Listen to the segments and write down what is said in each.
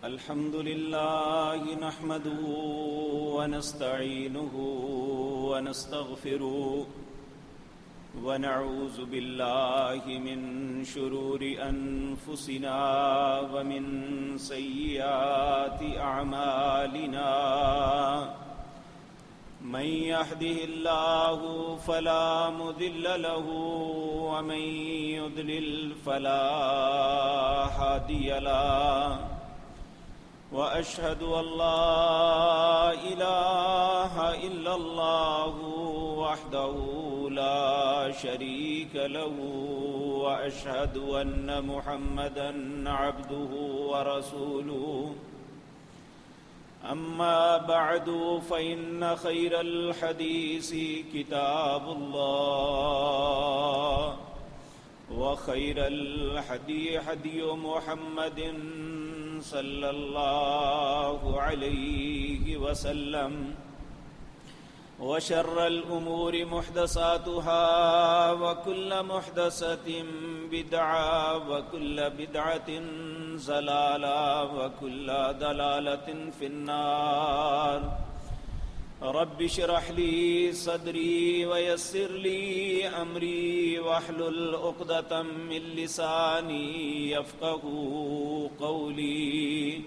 الحمد لله نحمده ونستعينه ونستغفره ونعوذ بالله من شرور أنفسنا ومن سيئات أعمالنا من يهده الله فلا مضل له ومن يضلل فلا هادي له وأشهد أن لا إله إلا الله وحده لا شريك له وأشهد أن محمدا عبده ورسوله أما بعد فإن خير الحديث كتاب الله وخير الهدي هدي محمد صلى الله عليه وسلم وشر الأمور محدثاتها وكل محدثة بدعة وكل بدعة ضلالة وكل ضلالة في النار رب اشرح لي صدري ويسر لي أمري واحلل عقدة من لساني يفقهوا قولي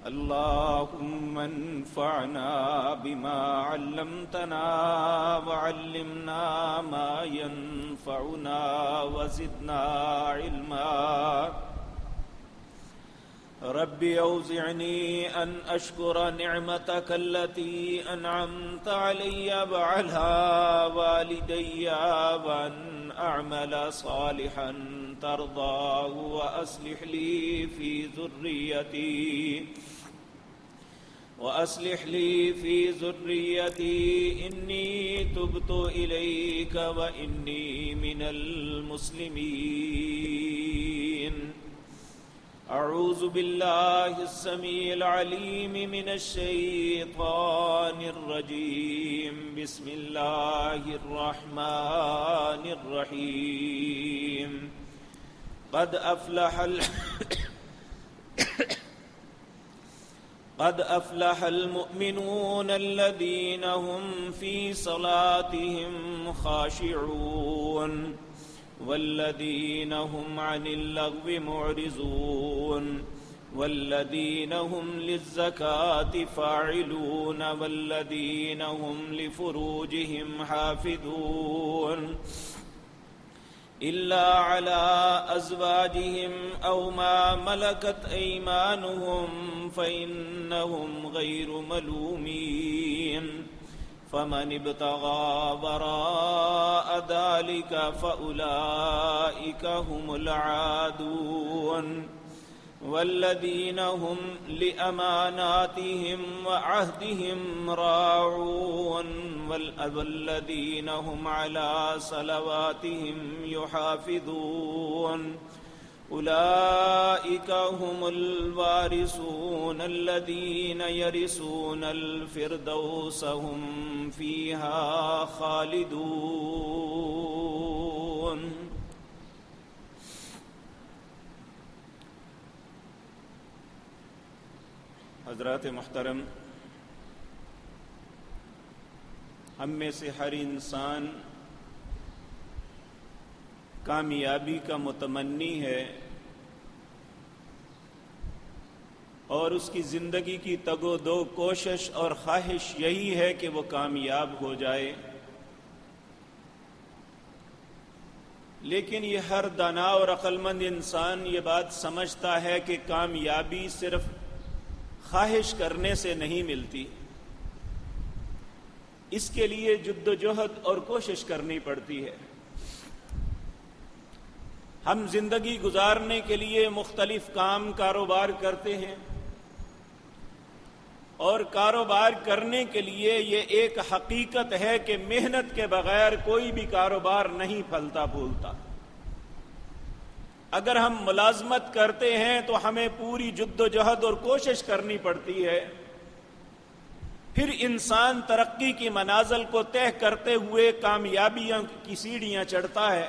اللهم انفعنا بما علمتنا وعلمنا ما ينفعنا وزدنا علما رب أوزعني أن أشكر نعمتك التي أنعمت علي وعلى والدي وأن أعمل صالحا ترضاه وأصلح لي في ذريتي إني تبت إليك وإني من المسلمين أعوذ بالله السميع العليم من الشيطان الرجيم بسم الله الرحمن الرحيم قد أفلح المؤمنون الذين هم في صلاتهم خاشعون والذين هم عن اللغو معرضون والذين هم للزكاة فاعلون والذين هم لفروجهم حافظون إلا على أزواجهم أو ما ملكت أيمانهم فإنهم غير ملومين فمن ابتغى وراء ذلك فأولئك هم العادون والذين هم لأماناتهم وعهدهم راعون والذين هم على صلواتهم يحافظون أولئك هم الوارثون الذين يرثون الفردوس هم فيها خالدون حضرات محترم، ہم میں سے ہر انسان کامیابی کا متمنی ہے اور اس کی زندگی کی تگ و دو کوشش اور خواہش یہی ہے کہ وہ کامیاب ہو جائے، لیکن یہ ہر دانا اور عقل مند انسان یہ بات سمجھتا ہے کہ کامیابی صرف خواہش کرنے سے نہیں ملتی، اس کے لیے جد و جہد اور کوشش کرنی پڑتی ہے۔ ہم زندگی گزارنے کے لیے مختلف کام کاروبار کرتے ہیں، اور کاروبار کرنے کے لیے یہ ایک حقیقت ہے کہ محنت کے بغیر کوئی بھی کاروبار نہیں پھلتا پھولتا۔ اگر ہم ملازمت کرتے ہیں تو ہمیں پوری جد و جہد اور کوشش کرنی پڑتی ہے، پھر انسان ترقی کی منازل کو طے کرتے ہوئے کامیابیوں کی سیڑھیاں چڑھتا ہے۔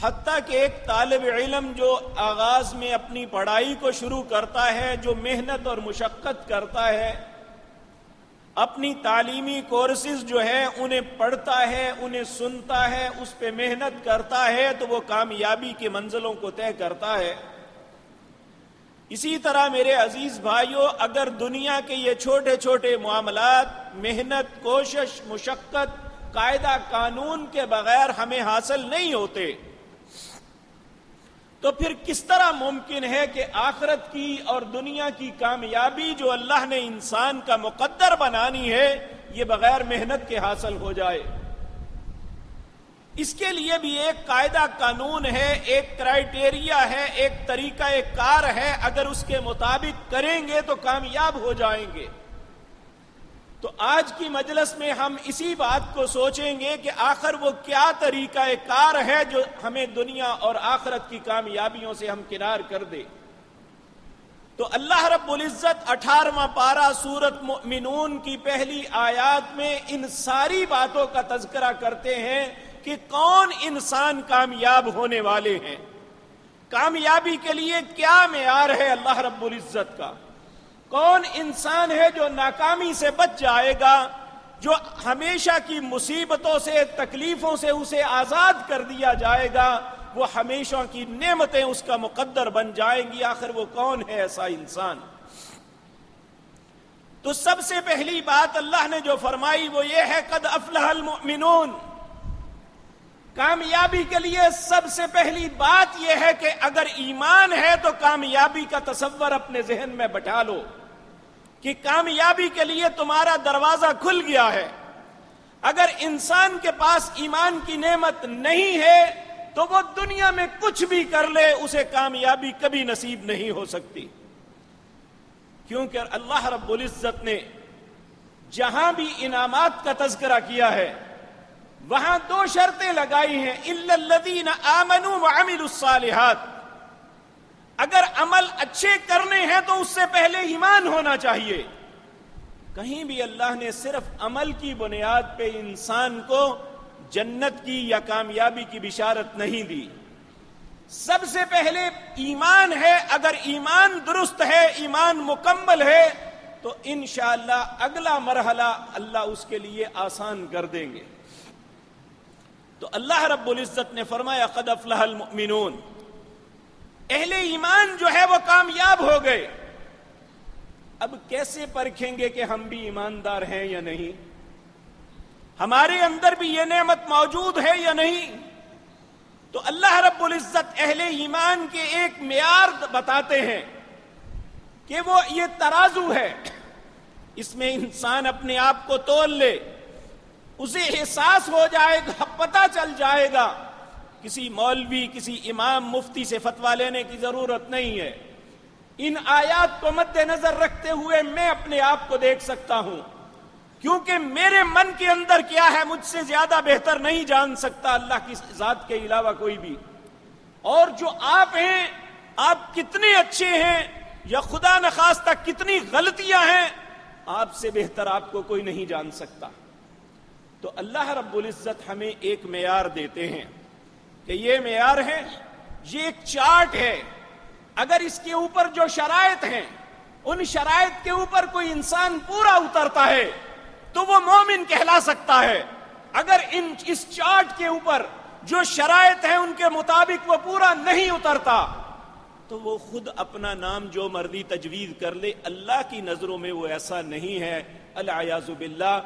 حتیٰ کہ ایک طالب علم جو آغاز میں اپنی پڑھائی کو شروع کرتا ہے، جو محنت اور مشقت کرتا ہے، اپنی تعلیمی کورسز جو ہے انہیں پڑھتا ہے، انہیں سنتا ہے، اس پہ محنت کرتا ہے، تو وہ کامیابی کی منزلوں کو طے کرتا ہے۔ اسی طرح میرے عزیز بھائیوں، اگر دنیا کے یہ چھوٹے چھوٹے معاملات محنت، کوشش، مشقت، قاعدہ قانون کے بغیر ہمیں حاصل نہیں ہوتے، تو پھر کس طرح ممکن ہے کہ آخرت کی اور دنیا کی کامیابی جو اللہ نے انسان کا مقدر بنانی ہے، یہ بغیر محنت کے حاصل ہو جائے؟ اس کے لیے بھی ایک قاعدہ قانون ہے، ایک کرائیٹیریا ہے، ایک طریقہ کار ہے، اگر اس کے مطابق کریں گے تو کامیاب ہو جائیں گے۔ تو آج کی مجلس میں ہم اسی بات کو سوچیں گے کہ آخر وہ کیا طریقہ کار ہے جو ہمیں دنیا اور آخرت کی کامیابیوں سے ہمکنار کر دے۔ تو اللہ رب العزت 18واں پارہ سورۃ مؤمنون کی پہلی آیات میں ان ساری باتوں کا تذکرہ کرتے ہیں کہ کون انسان کامیاب ہونے والے ہیں، کامیابی کے لیے کیا معیار ہے اللہ رب العزت کا، کون انسان ہے جو ناکامی سے بچ جائے گا، جو ہمیشہ کی مصیبتوں سے، تکلیفوں سے اسے آزاد کر دیا جائے گا، وہ ہمیشہ کی نعمتیں اس کا مقدر بن جائیں گی۔ آخر وہ کون ہے ایسا انسان؟ تو سب سے پہلی بات اللہ نے جو فرمائی وہ یہ ہے قد افلح المؤمنون۔ کامیابی کے لیے سب سے پہلی بات یہ ہے کہ اگر ایمان ہے تو کامیابی کا تصور اپنے ذہن میں بٹھا لو کہ کامیابی کے لیے تمہارا دروازہ کھل گیا ہے۔ اگر انسان کے پاس ایمان کی نعمت نہیں ہے تو وہ دنیا میں کچھ بھی کر لے، اسے کامیابی کبھی نصیب نہیں ہو سکتی، کیونکہ اللہ رب العزت نے جہاں بھی انعامات کا تذکرہ کیا ہے وہاں دو شرطیں لگائی ہیں، الا الذین آمنوا وعملوا الصالحات۔ اگر عمل اچھے کرنے ہیں تو اس سے پہلے ایمان ہونا چاہیے۔ کہیں بھی اللہ نے صرف عمل کی بنیاد پہ انسان کو جنت کی یا کامیابی کی بشارت نہیں دی۔ سب سے پہلے ایمان ہے، اگر ایمان درست ہے، ایمان مکمل ہے، تو انشاءاللہ اگلا مرحلہ اللہ اس کے لیے آسان کر دیں گے۔ تو اللہ رب العزت نے فرمایا قد افلح المؤمنون، اہل ایمان جو ہے وہ کامیاب ہو گئے۔ اب کیسے پرکھیں گے کہ ہم بھی ایماندار ہیں یا نہیں؟ ہمارے اندر بھی یہ نعمت موجود ہے یا نہیں؟ تو اللہ رب العزت اہل ایمان کے ایک معیار بتاتے ہیں کہ وہ یہ ترازو ہے، اس میں انسان اپنے آپ کو تول لے، اسے احساس ہو جائے گا، پتہ چل جائے گا۔ کسی مولوی، کسی امام، مفتی سے فتویٰ لینے کی ضرورت نہیں ہے۔ ان آیات کو مد نظر رکھتے ہوئے میں اپنے آپ کو دیکھ سکتا ہوں، کیونکہ میرے من کے اندر کیا ہے مجھ سے زیادہ بہتر نہیں جان سکتا اللہ کی ذات کے علاوہ کوئی بھی۔ اور جو آپ ہیں، آپ کتنے اچھے ہیں یا خدا نخواستہ کتنی غلطیاں ہیں، آپ سے بہتر آپ کو کوئی نہیں جان سکتا۔ تو اللہ رب العزت ہمیں ایک معیار دیتے ہیں کہ یہ معیار ہے، یہ ایک چارٹ ہے، اگر اس کے اوپر جو شرائط ہیں ان شرائط کے اوپر کوئی انسان پورا اترتا ہے تو وہ مومن کہلا سکتا ہے۔ اگر اس چارٹ کے اوپر جو شرائط ہیں ان کے مطابق وہ پورا نہیں اترتا تو وہ خود اپنا نام جو مرضی تجویز کر لے، اللہ کی نظروں میں وہ ایسا نہیں ہے۔ العیاذ باللہ،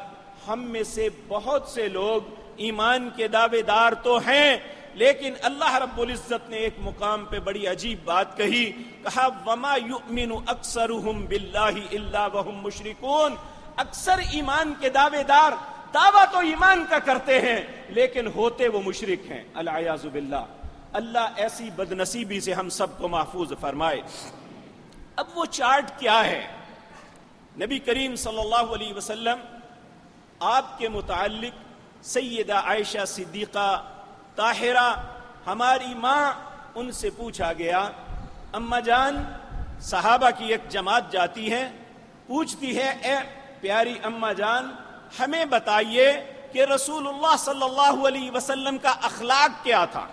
ہم میں سے بہت سے لوگ ایمان کے دعوے دار تو ہیں، لیکن اللہ رب العزت نے ایک مقام پہ بڑی عجیب بات کہی، کہا وَمَا يُؤْمِنُ أَكْثَرُهُمْ بِاللَّهِ إِلَّا وَهُمْ مُشْرِكُونَ۔ اکثر ایمان کے دعوے دار دعویٰ تو ایمان کا کرتے ہیں لیکن ہوتے وہ مشرک ہیں، العیاذ باللہ۔ اللہ ایسی بدنصیبی سے ہم سب کو محفوظ فرمائے۔ اب وہ چارٹ کیا ہے؟ نبی کریم صلی اللہ علیہ وسلم آپ کے متعلق سیدہ عائشہ صدیقہ طاہرہ ہماری ماں، ان سے پوچھا گیا، اماں جان، صحابہ کی ایک جماعت جاتی ہے، پوچھتی ہے اے پیاری اماں جان ہمیں بتائیے کہ رسول اللہ صلی اللہ علیہ وسلم کا اخلاق کیا تھا،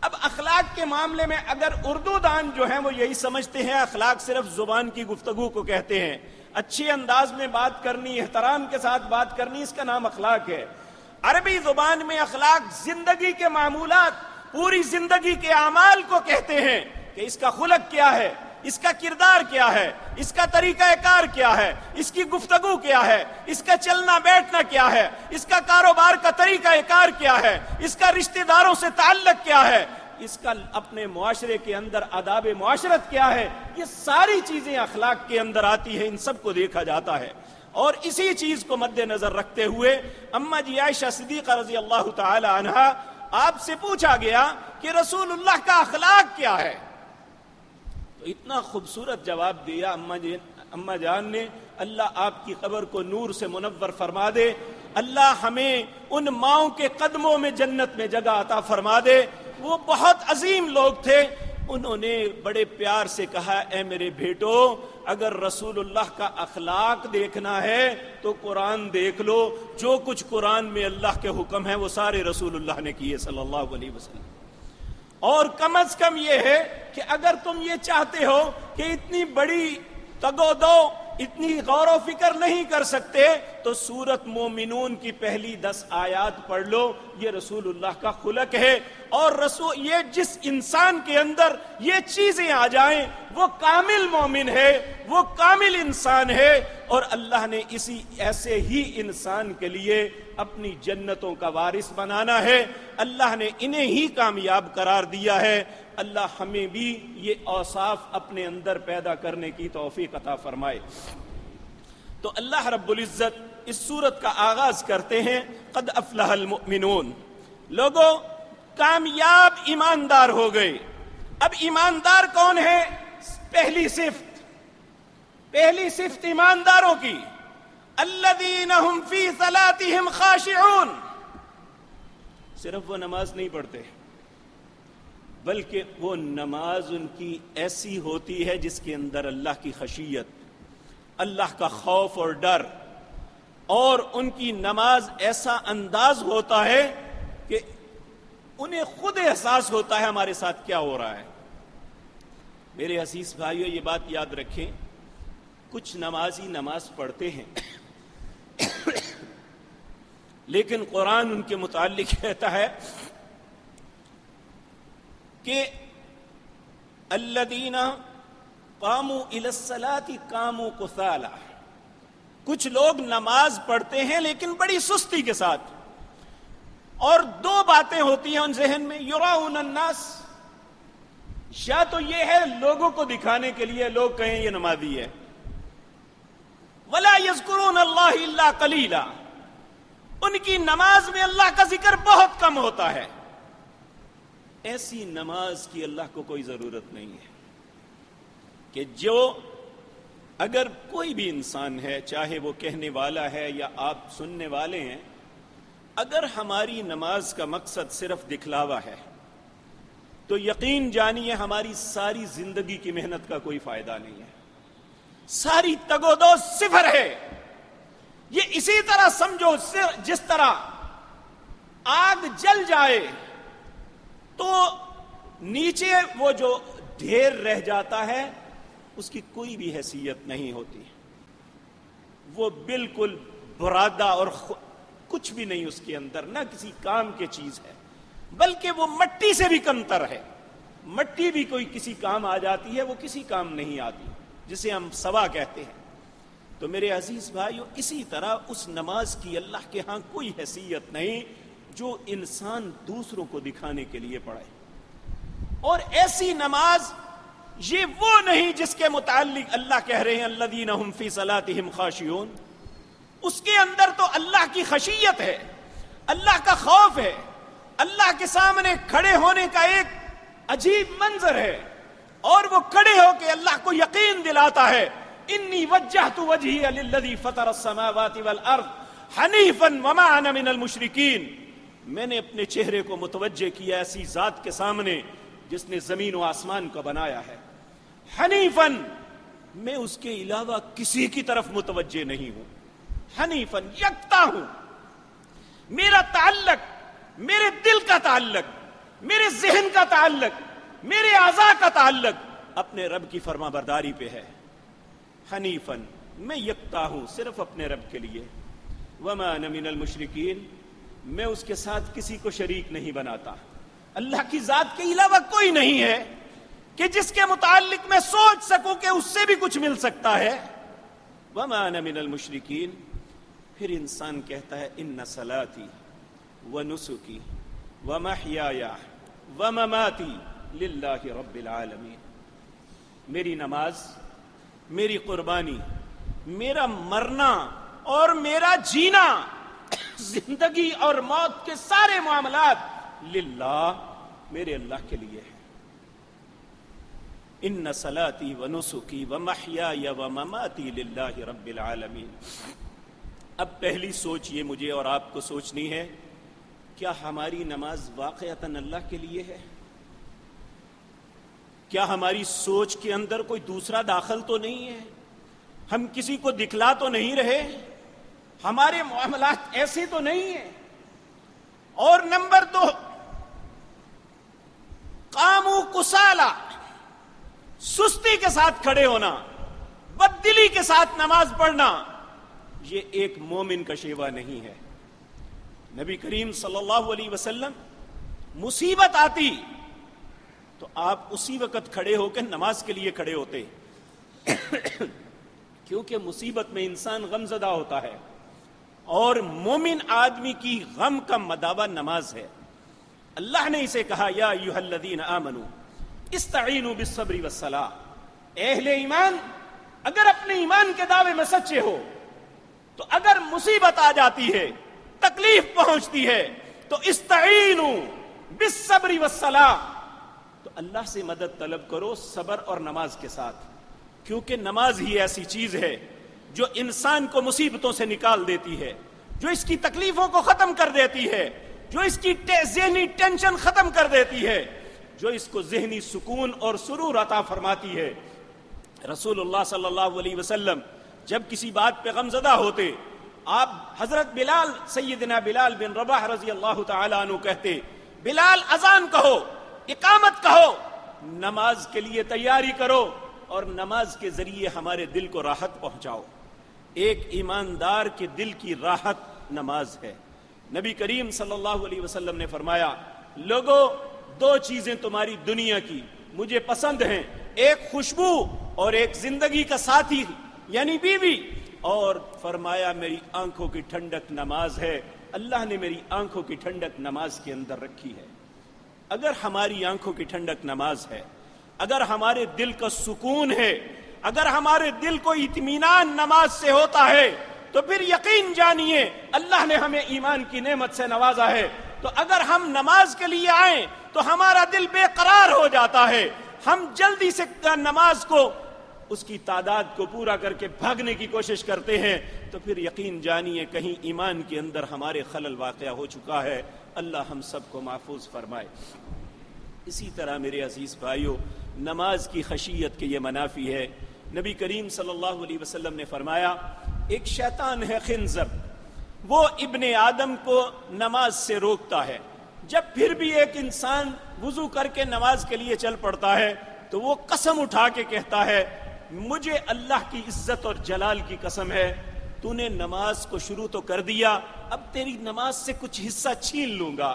اب اخلاق کے معاملے میں اگر اردو دان جو ہیں وہ یہی سمجھتے ہیں اخلاق صرف زبان کی گفتگو کو کہتے ہیں، اچھے انداز میں بات کرنی، احترام کے ساتھ بات کرنی، اس کا نام اخلاق ہے۔ عربی زبان میں اخلاق زندگی کے معمولات، پوری زندگی کے اعمال کو کہتے ہیں کہ اس کا خلق کیا ہے، اس کا کردار کیا ہے، اس کا طریقہ کار کیا ہے، اس کی گفتگو کیا ہے، اس کا چلنا بیٹھنا کیا ہے، اس کا کاروبار کا طریقہ کار کیا ہے، اس کا رشتہ داروں سے تعلق کیا ہے، اس کا اپنے معاشرے کے اندر آداب معاشرت کیا ہے، یہ ساری چیزیں اخلاق کے اندر آتی ہیں، ان سب کو دیکھا جاتا ہے۔ اور اسی چیز کو مد نظر رکھتے ہوئے اماں جی عائشہ صدیقہ رضی اللہ تعالی عنہا آپ سے پوچھا گیا کہ رسول اللہ کا اخلاق کیا ہے، تو اتنا خوبصورت جواب دیا اماں جان نے، اللہ آپ کی قبر کو نور سے منور فرما دے، اللہ ہمیں ان ماؤں کے قدموں میں جنت میں جگہ عطا فرما دے۔ وہ بہت عظیم لوگ تھے، انہوں نے بڑے پیار سے کہا، اے میرے بیٹو، اگر رسول اللہ کا اخلاق دیکھنا ہے تو قرآن دیکھ لو، جو کچھ قرآن میں اللہ کے حکم ہیں وہ سارے رسول اللہ نے کیے صلی اللہ علیہ وسلم۔ اور کم از کم یہ ہے کہ اگر تم یہ چاہتے ہو کہ اتنی بڑی تگودو، اتنی غور و فکر نہیں کر سکتے، تو سورت مومنون کی پہلی 10 آیات پڑھ لو، یہ رسول اللہ کا خلق ہے۔ اور یہ جس انسان کے اندر یہ چیزیں آ جائیں وہ کامل مومن ہے، وہ کامل انسان ہے، اور اللہ نے اسی ایسے ہی انسان کے لیے اپنی جنتوں کا وارث بنانا ہے، اللہ نے انہیں ہی کامیاب قرار دیا ہے۔ اللہ ہمیں بھی یہ اوصاف اپنے اندر پیدا کرنے کی توفیق عطا فرمائے۔ تو اللہ رب العزت اس سورت کا آغاز کرتے ہیں، قد افلح المؤمنون، لوگوں کامیاب ایماندار ہو گئے۔ اب ایماندار کون ہے؟ پہلی صفت ایمانداروں کی، الذین هم فی صلاتهم خاشعون، صرف وہ نماز نہیں پڑھتے بلکہ وہ نماز ان کی ایسی ہوتی ہے جس کے اندر اللہ کی خشیت، اللہ کا خوف اور ڈر، اور ان کی نماز ایسا انداز ہوتا ہے کہ انہیں خود احساس ہوتا ہے ہمارے ساتھ کیا ہو رہا ہے۔ میرے عزیز بھائیو، یہ بات یاد رکھیں، کچھ نمازی نماز پڑھتے ہیں لیکن قرآن ان کے متعلق کہتا ہے کہ الذین قاموا الی الصلاۃ قاموا کسالی، کچھ لوگ نماز پڑھتے ہیں لیکن بڑی سستی کے ساتھ، اور 2 باتیں ہوتی ہیں ان ذہن میں، یراؤن الناس، یا تو یہ ہے لوگوں کو دکھانے کے لیے لوگ کہیں یہ نمازی ہے، ولا یذکرون اللہ الا قلیلا، ان کی نماز میں اللہ کا ذکر بہت کم ہوتا ہے۔ ایسی نماز کی اللہ کو کوئی ضرورت نہیں ہے، کہ جو اگر کوئی بھی انسان ہے، چاہے وہ کہنے والا ہے یا آپ سننے والے ہیں، اگر ہماری نماز کا مقصد صرف دکھلاوا ہے تو یقین جانیے ہماری ساری زندگی کی محنت کا کوئی فائدہ نہیں ہے، ساری تگودو صفر ہے۔ یہ اسی طرح سمجھو جس طرح آگ جل جائے تو نیچے وہ جو ڈھیر رہ جاتا ہے اس کی کوئی بھی حیثیت نہیں ہوتی، وہ بالکل برادہ اور کچھ بھی نہیں اس کے اندر، نہ کسی کام کی چیز ہے، بلکہ وہ مٹی سے بھی کمتر ہے۔ مٹی بھی کوئی کسی کام آ جاتی ہے، وہ کسی کام نہیں آتی، جسے ہم سوا کہتے ہیں۔ تو میرے عزیز بھائیو، اسی طرح اس نماز کی اللہ کے ہاں کوئی حیثیت نہیں جو انسان دوسروں کو دکھانے کے لیے پڑھے، اور ایسی نماز یہ وہ نہیں جس کے متعلق اللہ کہہ رہے ہیں الذین هم فی صلاتهم خاشعون، اس کے اندر تو اللہ کی خشیت ہے، اللہ کا خوف ہے، اللہ کے سامنے کھڑے ہونے کا ایک عجیب منظر ہے، اور وہ کھڑے ہو کے اللہ کو یقین دلاتا ہے، انی وجہت وجہی للذی فطر السماوات والارض حنیفا وما انا من المشرکین، میں نے اپنے چہرے کو متوجہ کیا ایسی ذات کے سامنے جس نے زمین و آسمان کو بنایا ہے، حنیفاً، میں اس کے علاوہ کسی کی طرف متوجہ نہیں ہوں، حنیفاً، یکتا ہوں، میرا تعلق، میرے دل کا تعلق میرے ذہن کا تعلق، میرے اعضاء کا تعلق اپنے رب کی فرما برداری پہ ہے. حنیفاً، میں یکتا ہوں صرف اپنے رب کے لیے. وما انا من المشرکین، میں اس کے ساتھ کسی کو شریک نہیں بناتا. اللہ کی ذات کے علاوہ کوئی نہیں ہے کہ جس کے متعلق میں سوچ سکوں کہ اس سے بھی کچھ مل سکتا ہے. وما انا من المشرکین. پھر انسان کہتا ہے ان صلاتی ونسکی ومحیای ومماتی للہ رب العالمین. میری نماز، میری قربانی، میرا مرنا اور میرا جینا، زندگی اور موت کے سارے معاملات للہ، میرے اللہ کے لیے ہے. ان صلاتی ونسکی ومحیای ومماتی للہ رب العالمین. اب پہلی سوچ یہ مجھے اور آپ کو سوچنی ہے، کیا ہماری نماز واقعتاً اللہ کے لیے ہے؟ کیا ہماری سوچ کے اندر کوئی دوسرا داخل تو نہیں ہے؟ ہم کسی کو دکھلا تو نہیں رہے؟ ہمارے معاملات ایسے تو نہیں ہیں؟ اور نمبر 2، قاموا کسالى، سستی کے ساتھ کھڑے ہونا، بددلی کے ساتھ نماز پڑھنا، یہ ایک مومن کا شیوا نہیں ہے. نبی کریم صلی اللہ علیہ وسلم مصیبت آتی تو آپ اسی وقت کھڑے ہو کے نماز کے لیے کھڑے ہوتے کیونکہ مصیبت میں انسان غم زدہ ہوتا ہے، اور مومن آدمی کی غم کا مداوع نماز ہے. اللہ نے اسے کہا یا ایھا الذین آمنوا استعینوا بالصبر والصلاۃ. اہل ایمان اگر اپنے ایمان کے دعوے میں سچے ہو تو اگر مصیبت آ جاتی ہے، تکلیف پہنچتی ہے، تو استعینوا بالصبر والصلاۃ، تو اللہ سے مدد طلب کرو صبر اور نماز کے ساتھ. کیونکہ نماز ہی ایسی چیز ہے جو انسان کو مصیبتوں سے نکال دیتی ہے، جو اس کی تکلیفوں کو ختم کر دیتی ہے، جو اس کی ذہنی ٹینشن ختم کر دیتی ہے، جو اس کو ذہنی سکون اور سرور عطا فرماتی ہے. رسول اللہ صلی اللہ علیہ وسلم جب کسی بات پہ غم زدہ ہوتے، آپ حضرت بلال، سیدنا بلال بن رباح رضی اللہ تعالی عنہ کہتے، بلال اذان کہو، اقامت کہو، نماز کے لیے تیاری کرو اور نماز کے ذریعے ہمارے دل کو راحت پہنچاؤ. ایک ایماندار کے دل کی راحت نماز ہے. نبی کریم صلی اللہ علیہ وسلم نے فرمایا، لوگو 2 چیزیں تمہاری دنیا کی مجھے پسند ہیں، ایک خوشبو اور ایک زندگی کا ساتھی یعنی بیوی. اور فرمایا میری آنکھوں کی ٹھنڈک نماز ہے. اللہ نے میری آنکھوں کی ٹھنڈک نماز کے اندر رکھی ہے. اگر ہماری آنکھوں کی ٹھنڈک نماز ہے، اگر ہمارے دل کا سکون ہے، اگر ہمارے دل کو اطمینان نماز سے ہوتا ہے، تو پھر یقین جانیے اللہ نے ہمیں ایمان کی نعمت سے نوازا ہے. تو اگر ہم نماز کے لیے آئیں تو ہمارا دل بے قرار ہو جاتا ہے، ہم جلدی سے نماز کو، اس کی تعداد کو پورا کر کے بھاگنے کی کوشش کرتے ہیں. تو پھر یقین جانیے کہیں ایمان کے اندر ہمارے خلل واقع ہو چکا ہے. اللہ ہم سب کو محفوظ فرمائے. اسی طرح میرے عزیز بھائیو، نماز کی خشیت کے یہ منافی ہے. نبی کریم صلی اللہ علیہ وسلم نے فرمایا، ایک شیطان ہے خنزب، وہ ابن آدم کو نماز سے روکتا ہے. جب پھر بھی ایک انسان وضو کر کے نماز کے لیے چل پڑتا ہے تو وہ قسم اٹھا کے کہتا ہے، مجھے اللہ کی عزت اور جلال کی قسم ہے، تو نے نماز کو شروع تو کر دیا، اب تیری نماز سے کچھ حصہ چھین لوں گا.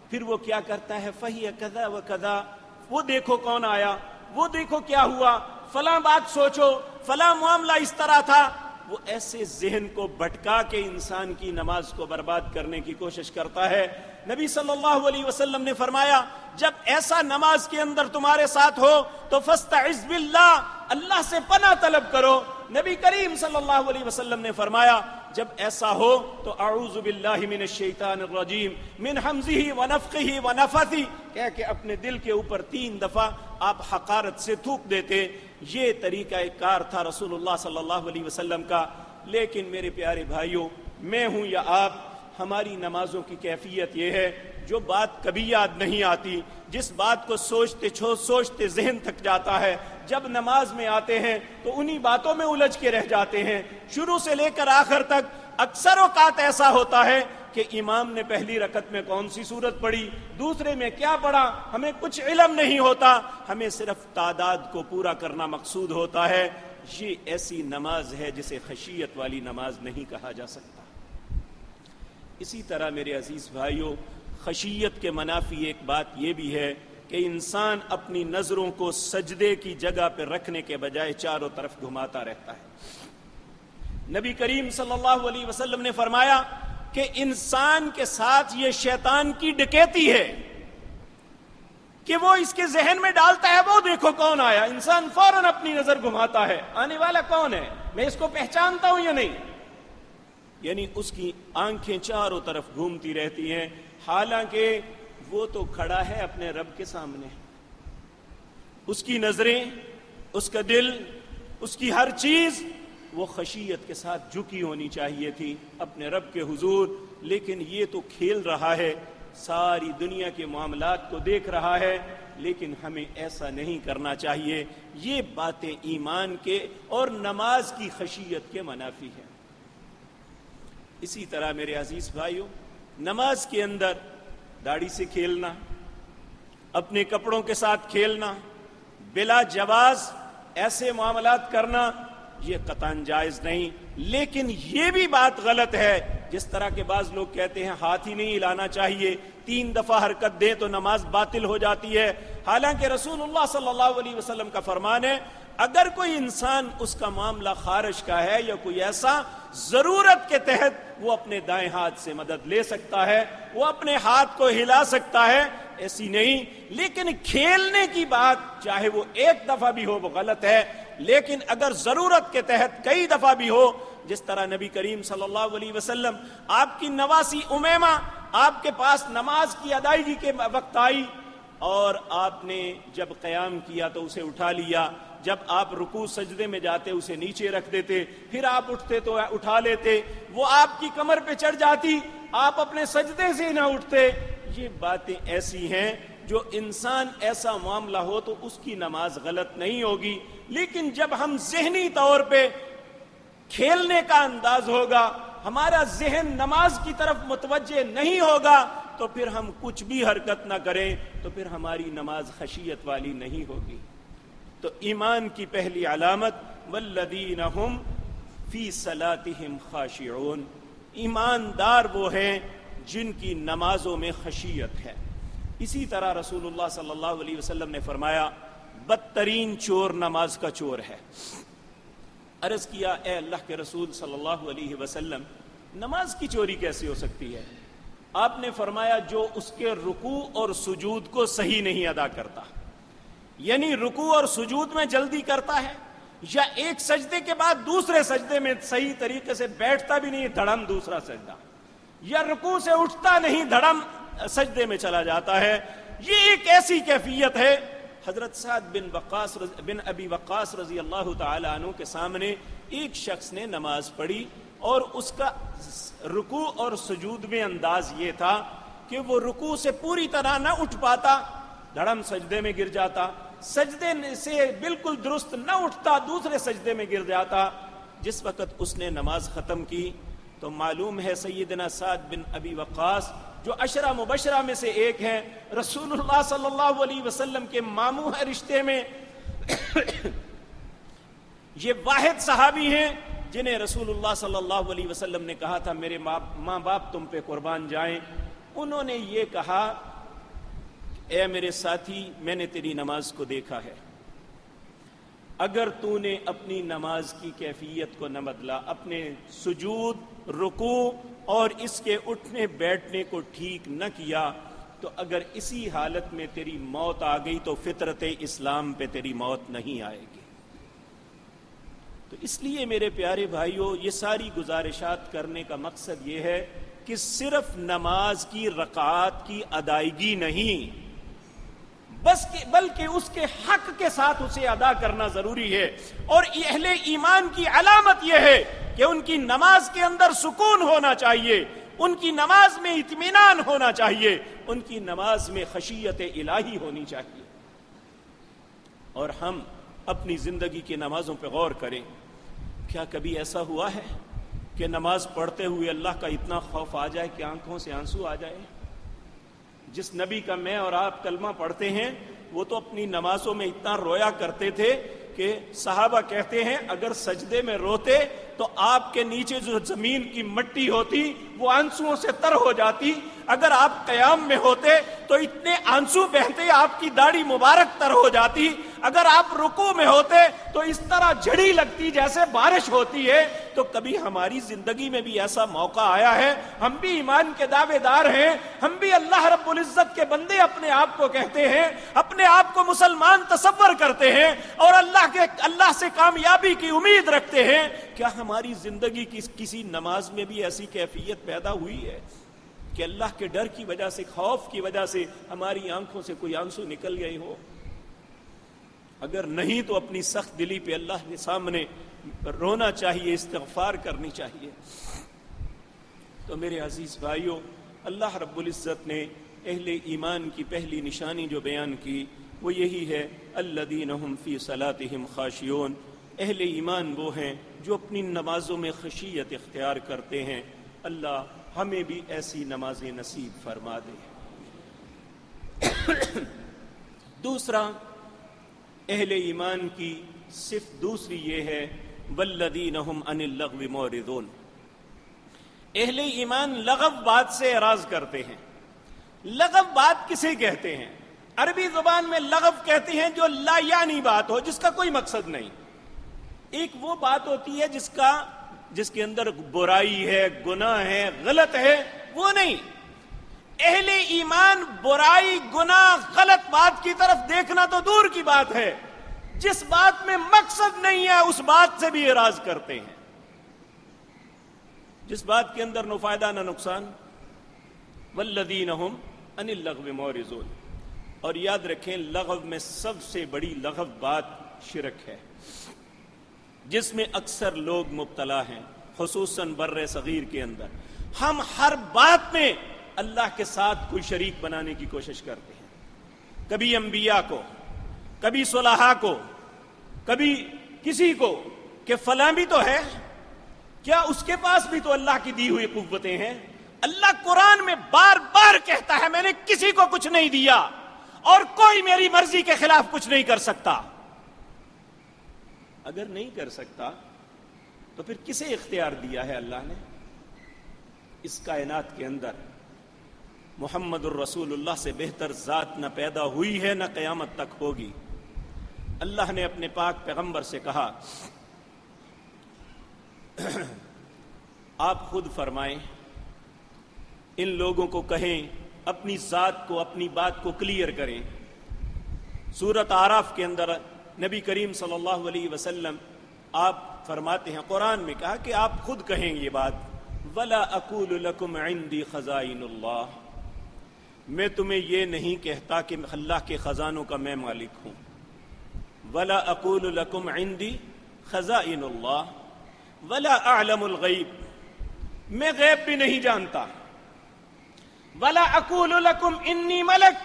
پھر وہ کیا کرتا ہے، فہی کذا و کذا، وہ دیکھو کون آیا، وہ دیکھو کیا ہوا، فلاں بات سوچو، فلاں معاملہ اس طرح تھا. وہ ایسے ذہن کو بھٹکا کے انسان کی نماز کو برباد کرنے کی کوشش کرتا ہے. نبی صلی اللہ علیہ وسلم نے فرمایا، جب ایسا نماز کے اندر تمہارے ساتھ ہو تو فاستعذ باللہ، اللہ سے پناہ طلب کرو. نبی کریم صلی اللہ علیہ وسلم نے فرمایا، جب ایسا ہو تو اعوذ باللہ من الشیطان الرجیم من حمزہ ونفخہ ونفثہ کہہ کے اپنے دل کے اوپر 3 دفعہ آپ حقارت سے تھوک دیتے. یہ طریقہ کار تھا رسول اللہ صلی اللہ علیہ وسلم کا. لیکن میرے پیارے بھائیوں، میں ہوں یا آپ، ہماری نمازوں کی کیفیت یہ ہے، جو بات کبھی یاد نہیں آتی، جس بات کو سوچتے ذہن تھک جاتا ہے، جب نماز میں آتے ہیں تو انہی باتوں میں الجھ کے رہ جاتے ہیں. شروع سے لے کر آخر تک اکثر اوقات ایسا ہوتا ہے کہ امام نے پہلی رکعت میں کون سی سورت پڑھی، دوسرے میں کیا پڑھا، ہمیں کچھ علم نہیں ہوتا، ہمیں صرف تعداد کو پورا کرنا مقصود ہوتا ہے. یہ ایسی نماز ہے جسے خشیت والی نماز نہیں کہا جا سکتا. اسی طرح میرے عزیز بھائیوں، خشیت کے منافی ایک بات یہ بھی ہے کہ انسان اپنی نظروں کو سجدے کی جگہ پہ رکھنے کے بجائے چاروں طرف گھماتا رہتا ہے. نبی کریم صلی اللہ علیہ وسلم نے فرمایا کہ انسان کے ساتھ یہ شیطان کی ڈکیتی ہے کہ وہ اس کے ذہن میں ڈالتا ہے وہ دیکھو کون آیا، انسان فوراً اپنی نظر گھماتا ہے، آنے والا کون ہے، میں اس کو پہچانتا ہوں یا نہیں. یعنی اس کی آنکھیں چاروں طرف گھومتی رہتی ہیں، حالانکہ وہ تو کھڑا ہے اپنے رب کے سامنے. اس کی نظریں، اس کا دل، اس کی ہر چیز وہ خشیت کے ساتھ جھکی ہونی چاہیے تھی اپنے رب کے حضور، لیکن یہ تو کھیل رہا ہے، ساری دنیا کے معاملات کو دیکھ رہا ہے. لیکن ہمیں ایسا نہیں کرنا چاہیے. یہ باتیں ایمان کے اور نماز کی خشیت کے منافی ہیں. اسی طرح میرے عزیز بھائیوں، نماز کے اندر داڑھی سے کھیلنا، اپنے کپڑوں کے ساتھ کھیلنا، بلا جواز ایسے معاملات کرنا، یہ قطعاً جائز نہیں. لیکن یہ بھی بات غلط ہے جس طرح کے بعض لوگ کہتے ہیں ہاتھ ہی نہیں ہلانا چاہیے، 3 دفعہ حرکت دیں تو نماز باطل ہو جاتی ہے. حالانکہ رسول اللہ صلی اللہ علیہ وسلم کا فرمان ہے اگر کوئی انسان اس کا معاملہ خارش کا ہے یا کوئی ایسا، ضرورت کے تحت وہ اپنے دائیں ہاتھ سے مدد لے سکتا ہے، وہ اپنے ہاتھ کو ہلا سکتا ہے، ایسی نہیں. لیکن کھیلنے کی بات چاہے وہ 1 دفعہ بھی ہو وہ غلط ہے، لیکن اگر ضرورت کے تحت کئی دفعہ بھی ہو، جس طرح نبی کریم صلی اللہ علیہ وسلم آپ کی نواسی امیمہ آپ کے پاس نماز کی ادائیگی کے وقت آئی اور آپ نے جب قیام کیا تو اسے اٹھا لیا، جب آپ رکوع سجدے میں جاتے اسے نیچے رکھ دیتے، پھر آپ اٹھتے تو اٹھا لیتے، وہ آپ کی کمر پہ چڑھ جاتی، آپ اپنے سجدے سے نہ اٹھتے. یہ باتیں ایسی ہیں جو انسان ایسا معاملہ ہو تو اس کی نماز غلط نہیں ہوگی. لیکن جب ہم ذہنی طور پہ کھیلنے کا انداز ہوگا، ہمارا ذہن نماز کی طرف متوجہ نہیں ہوگا، تو پھر ہم کچھ بھی حرکت نہ کریں تو پھر ہماری نماز خشیت والی نہیں ہوگی. تو ایمان کی پہلی علامت والذین هم فی صلاتهم خاشعون، ایماندار وہ ہیں جن کی نمازوں میں خشیت ہے. اسی طرح رسول اللہ صلی اللہ علیہ وسلم نے فرمایا بدترین چور نماز کا چور ہے. عرض کیا اے اللہ کے رسول صلی اللہ علیہ وسلم نماز کی چوری کیسے ہو سکتی ہے؟ آپ نے فرمایا جو اس کے رکوع اور سجود کو صحیح نہیں ادا کرتا، یعنی رکوع اور سجود میں جلدی کرتا ہے یا ایک سجدے کے بعد دوسرے سجدے میں صحیح طریقے سے بیٹھتا بھی نہیں، دھڑم دوسرا سجدہ، یا رکوع سے اٹھتا نہیں، دھڑم سجدے میں چلا جاتا ہے. یہ ایک ایسی کیفیت ہے. حضرت سعد بن ابی وقاص رضی اللہ تعالی عنہ کے سامنے ایک شخص نے نماز پڑھی اور اس کا رکوع اور سجود میں انداز یہ تھا کہ وہ رکوع سے پوری طرح نہ اٹھ پاتا، دھڑم سجدے میں گر جاتا، سجدے سے بالکل درست نہ اٹھتا، دوسرے سجدے میں گر جاتا. جس وقت اس نے نماز ختم کی تو معلوم ہے سیدنا سعد بن ابی وقاص جو عشرہ مبشرہ میں سے ایک ہیں، رسول اللہ صلی اللہ علیہ وسلم کے ماموں ہیں رشتے میں، یہ واحد صحابی ہیں جنہیں رسول اللہ صلی اللہ علیہ وسلم نے کہا تھا میرے ماں باپ تم پہ قربان جائیں. انہوں نے یہ کہا اے میرے ساتھی میں نے تیری نماز کو دیکھا ہے، اگر تو نے اپنی نماز کی کیفیت کو نہ بدلا، اپنے سجود، رکوع اور اس کے اٹھنے بیٹھنے کو ٹھیک نہ کیا، تو اگر اسی حالت میں تیری موت آ گئی تو فطرت اسلام پہ تیری موت نہیں آئے گی. تو اس لیے میرے پیارے بھائیوں یہ ساری گزارشات کرنے کا مقصد یہ ہے کہ صرف نماز کی رکعات کی ادائیگی نہیں بلکہ اس کے حق کے ساتھ اسے ادا کرنا ضروری ہے. اور اہل ایمان کی علامت یہ ہے کہ ان کی نماز کے اندر سکون ہونا چاہیے، ان کی نماز میں اطمینان ہونا چاہیے، ان کی نماز میں خشیت الہی ہونی چاہیے. اور ہم اپنی زندگی کی نمازوں پہ غور کریں، کیا کبھی ایسا ہوا ہے کہ نماز پڑھتے ہوئے اللہ کا اتنا خوف آ جائے کہ آنکھوں سے آنسو آ جائے؟ جس نبی کا میں اور آپ کلمہ پڑھتے ہیں وہ تو اپنی نمازوں میں اتنا رویا کرتے تھے کہ صحابہ کہتے ہیں اگر سجدے میں روتے تو آپ کے نیچے جو زمین کی مٹی ہوتی وہ آنسوؤں سے تر ہو جاتی، اگر آپ قیام میں ہوتے تو اتنے آنسو بہتے آپ کی داڑھی مبارک تر ہو جاتی، اگر آپ رکوع میں ہوتے تو اس طرح جھڑی لگتی جیسے بارش ہوتی ہے۔ تو کبھی ہماری زندگی میں بھی ایسا موقع آیا ہے؟ ہم بھی ایمان کے دعوے دار ہیں، ہم بھی اللہ رب العزت کے بندے اپنے آپ کو کہتے ہیں، اپنے آپ کو مسلمان تصور کرتے ہیں اور اللہ سے کامیابی کی امید رکھتے ہیں، کیا ہماری زندگی کی کسی نماز میں بھی ایسی کیفیت پیدا ہوئی ہے کہ اللہ کے ڈر کی وجہ سے، خوف کی وجہ سے ہماری آنکھوں سے کوئی آنسو نکل گئے ہو؟ اگر نہیں تو اپنی سخت دلی پہ اللہ کے سامنے رونا چاہیے، استغفار کرنی چاہیے۔ تو میرے عزیز بھائیوں، اللہ رب العزت نے اہل ایمان کی پہلی نشانی جو بیان کی وہ یہی ہے، الذین هم فی صلاتهم خاشعون۔ اہل ایمان وہ ہیں جو اپنی نمازوں میں خشیت اختیار کرتے ہیں۔ اللہ ہمیں بھی ایسی نمازیں نصیب فرما دے۔ دوسرا اہل ایمان کی صفت دوسری یہ ہے، والذین هم عن اللغو معرضون۔ اہل ایمان لغو بات سے اعراض کرتے ہیں۔ لغو بات کسے کہتے ہیں؟ عربی زبان میں لغو کہتے ہیں جو لا یعنی بات ہو، جس کا کوئی مقصد نہیں۔ ایک وہ بات ہوتی ہے جس کے اندر برائی ہے، گناہ ہے، غلط ہے، وہ نہیں۔ اہل ایمان برائی، گناہ، غلط بات کی طرف دیکھنا تو دور کی بات ہے، جس بات میں مقصد نہیں ہے اس بات سے بھی اعراض کرتے ہیں، جس بات کے اندر نہ فائدہ نہ نقصان۔ والذین هم عن اللغو معرضون۔ اور یاد رکھیں لغو میں سب سے بڑی لغو بات شرک ہے، جس میں اکثر لوگ مبتلا ہیں، خصوصاً بر صغیر کے اندر۔ ہم ہر بات میں اللہ کے ساتھ کوئی شریک بنانے کی کوشش کرتے ہیں، کبھی انبیاء کو، کبھی صلحاء کو، کبھی کسی کو، کہ فلاں بھی تو ہے، کیا اس کے پاس بھی تو اللہ کی دی ہوئی قوتیں ہیں؟ اللہ قرآن میں بار بار کہتا ہے میں نے کسی کو کچھ نہیں دیا اور کوئی میری مرضی کے خلاف کچھ نہیں کر سکتا۔ اگر نہیں کر سکتا تو پھر کسے اختیار دیا ہے اللہ نے؟ اس کائنات کے اندر محمد الرسول اللہ سے بہتر ذات نہ پیدا ہوئی ہے نہ قیامت تک ہوگی۔ اللہ نے اپنے پاک پیغمبر سے کہا آپ خود فرمائیں، ان لوگوں کو کہیں اپنی ذات کو، اپنی بات کو کلیئر کریں۔ سورۃ اعراف کے اندر نبی کریم صلی اللہ علیہ وسلم آپ فرماتے ہیں، قرآن میں کہا کہ آپ خود کہیں یہ بات، وَلَا أَقُولُ لَكُمْ عِنْدِي خَزَائِنُ اللَّهِ، میں تمہیں یہ نہیں کہتا کہ اللہ کے خزانوں کا میں مالک ہوں۔ وَلَا أَقُولُ لَكُمْ عِنْدِي خَزَائِنُ اللَّهِ وَلَا أَعْلَمُ الْغَيْبِ، میں غیب بھی نہیں جانتا۔ وَلَا أَقُولُ لَكُمْ إِنِّي مَلَكٌ،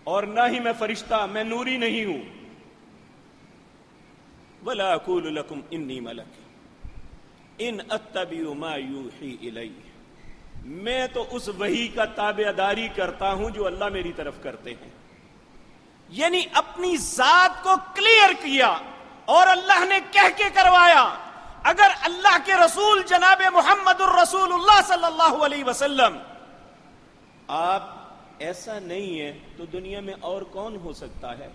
اور نہ ہی میں فرشتہ، میں نوری نہیں ہوں۔ وَلَا أَقُولُ لَكُمْ إِنِّي مَلَكٌ إِنْ أَتَّبِعُ مَا يُوحِي إِلَيَّ، میں تو اس وحی کا تابعداری کرتا ہوں جو اللہ میری طرف کرتے ہیں۔ یعنی اپنی ذات کو کلیئر کیا اور اللہ نے کہہ کے کروایا۔ اگر اللہ کے رسول جناب محمد الرسول اللہ صلی اللہ علیہ وسلم آپ ایسا نہیں ہے تو دنیا میں اور کون ہو سکتا ہے؟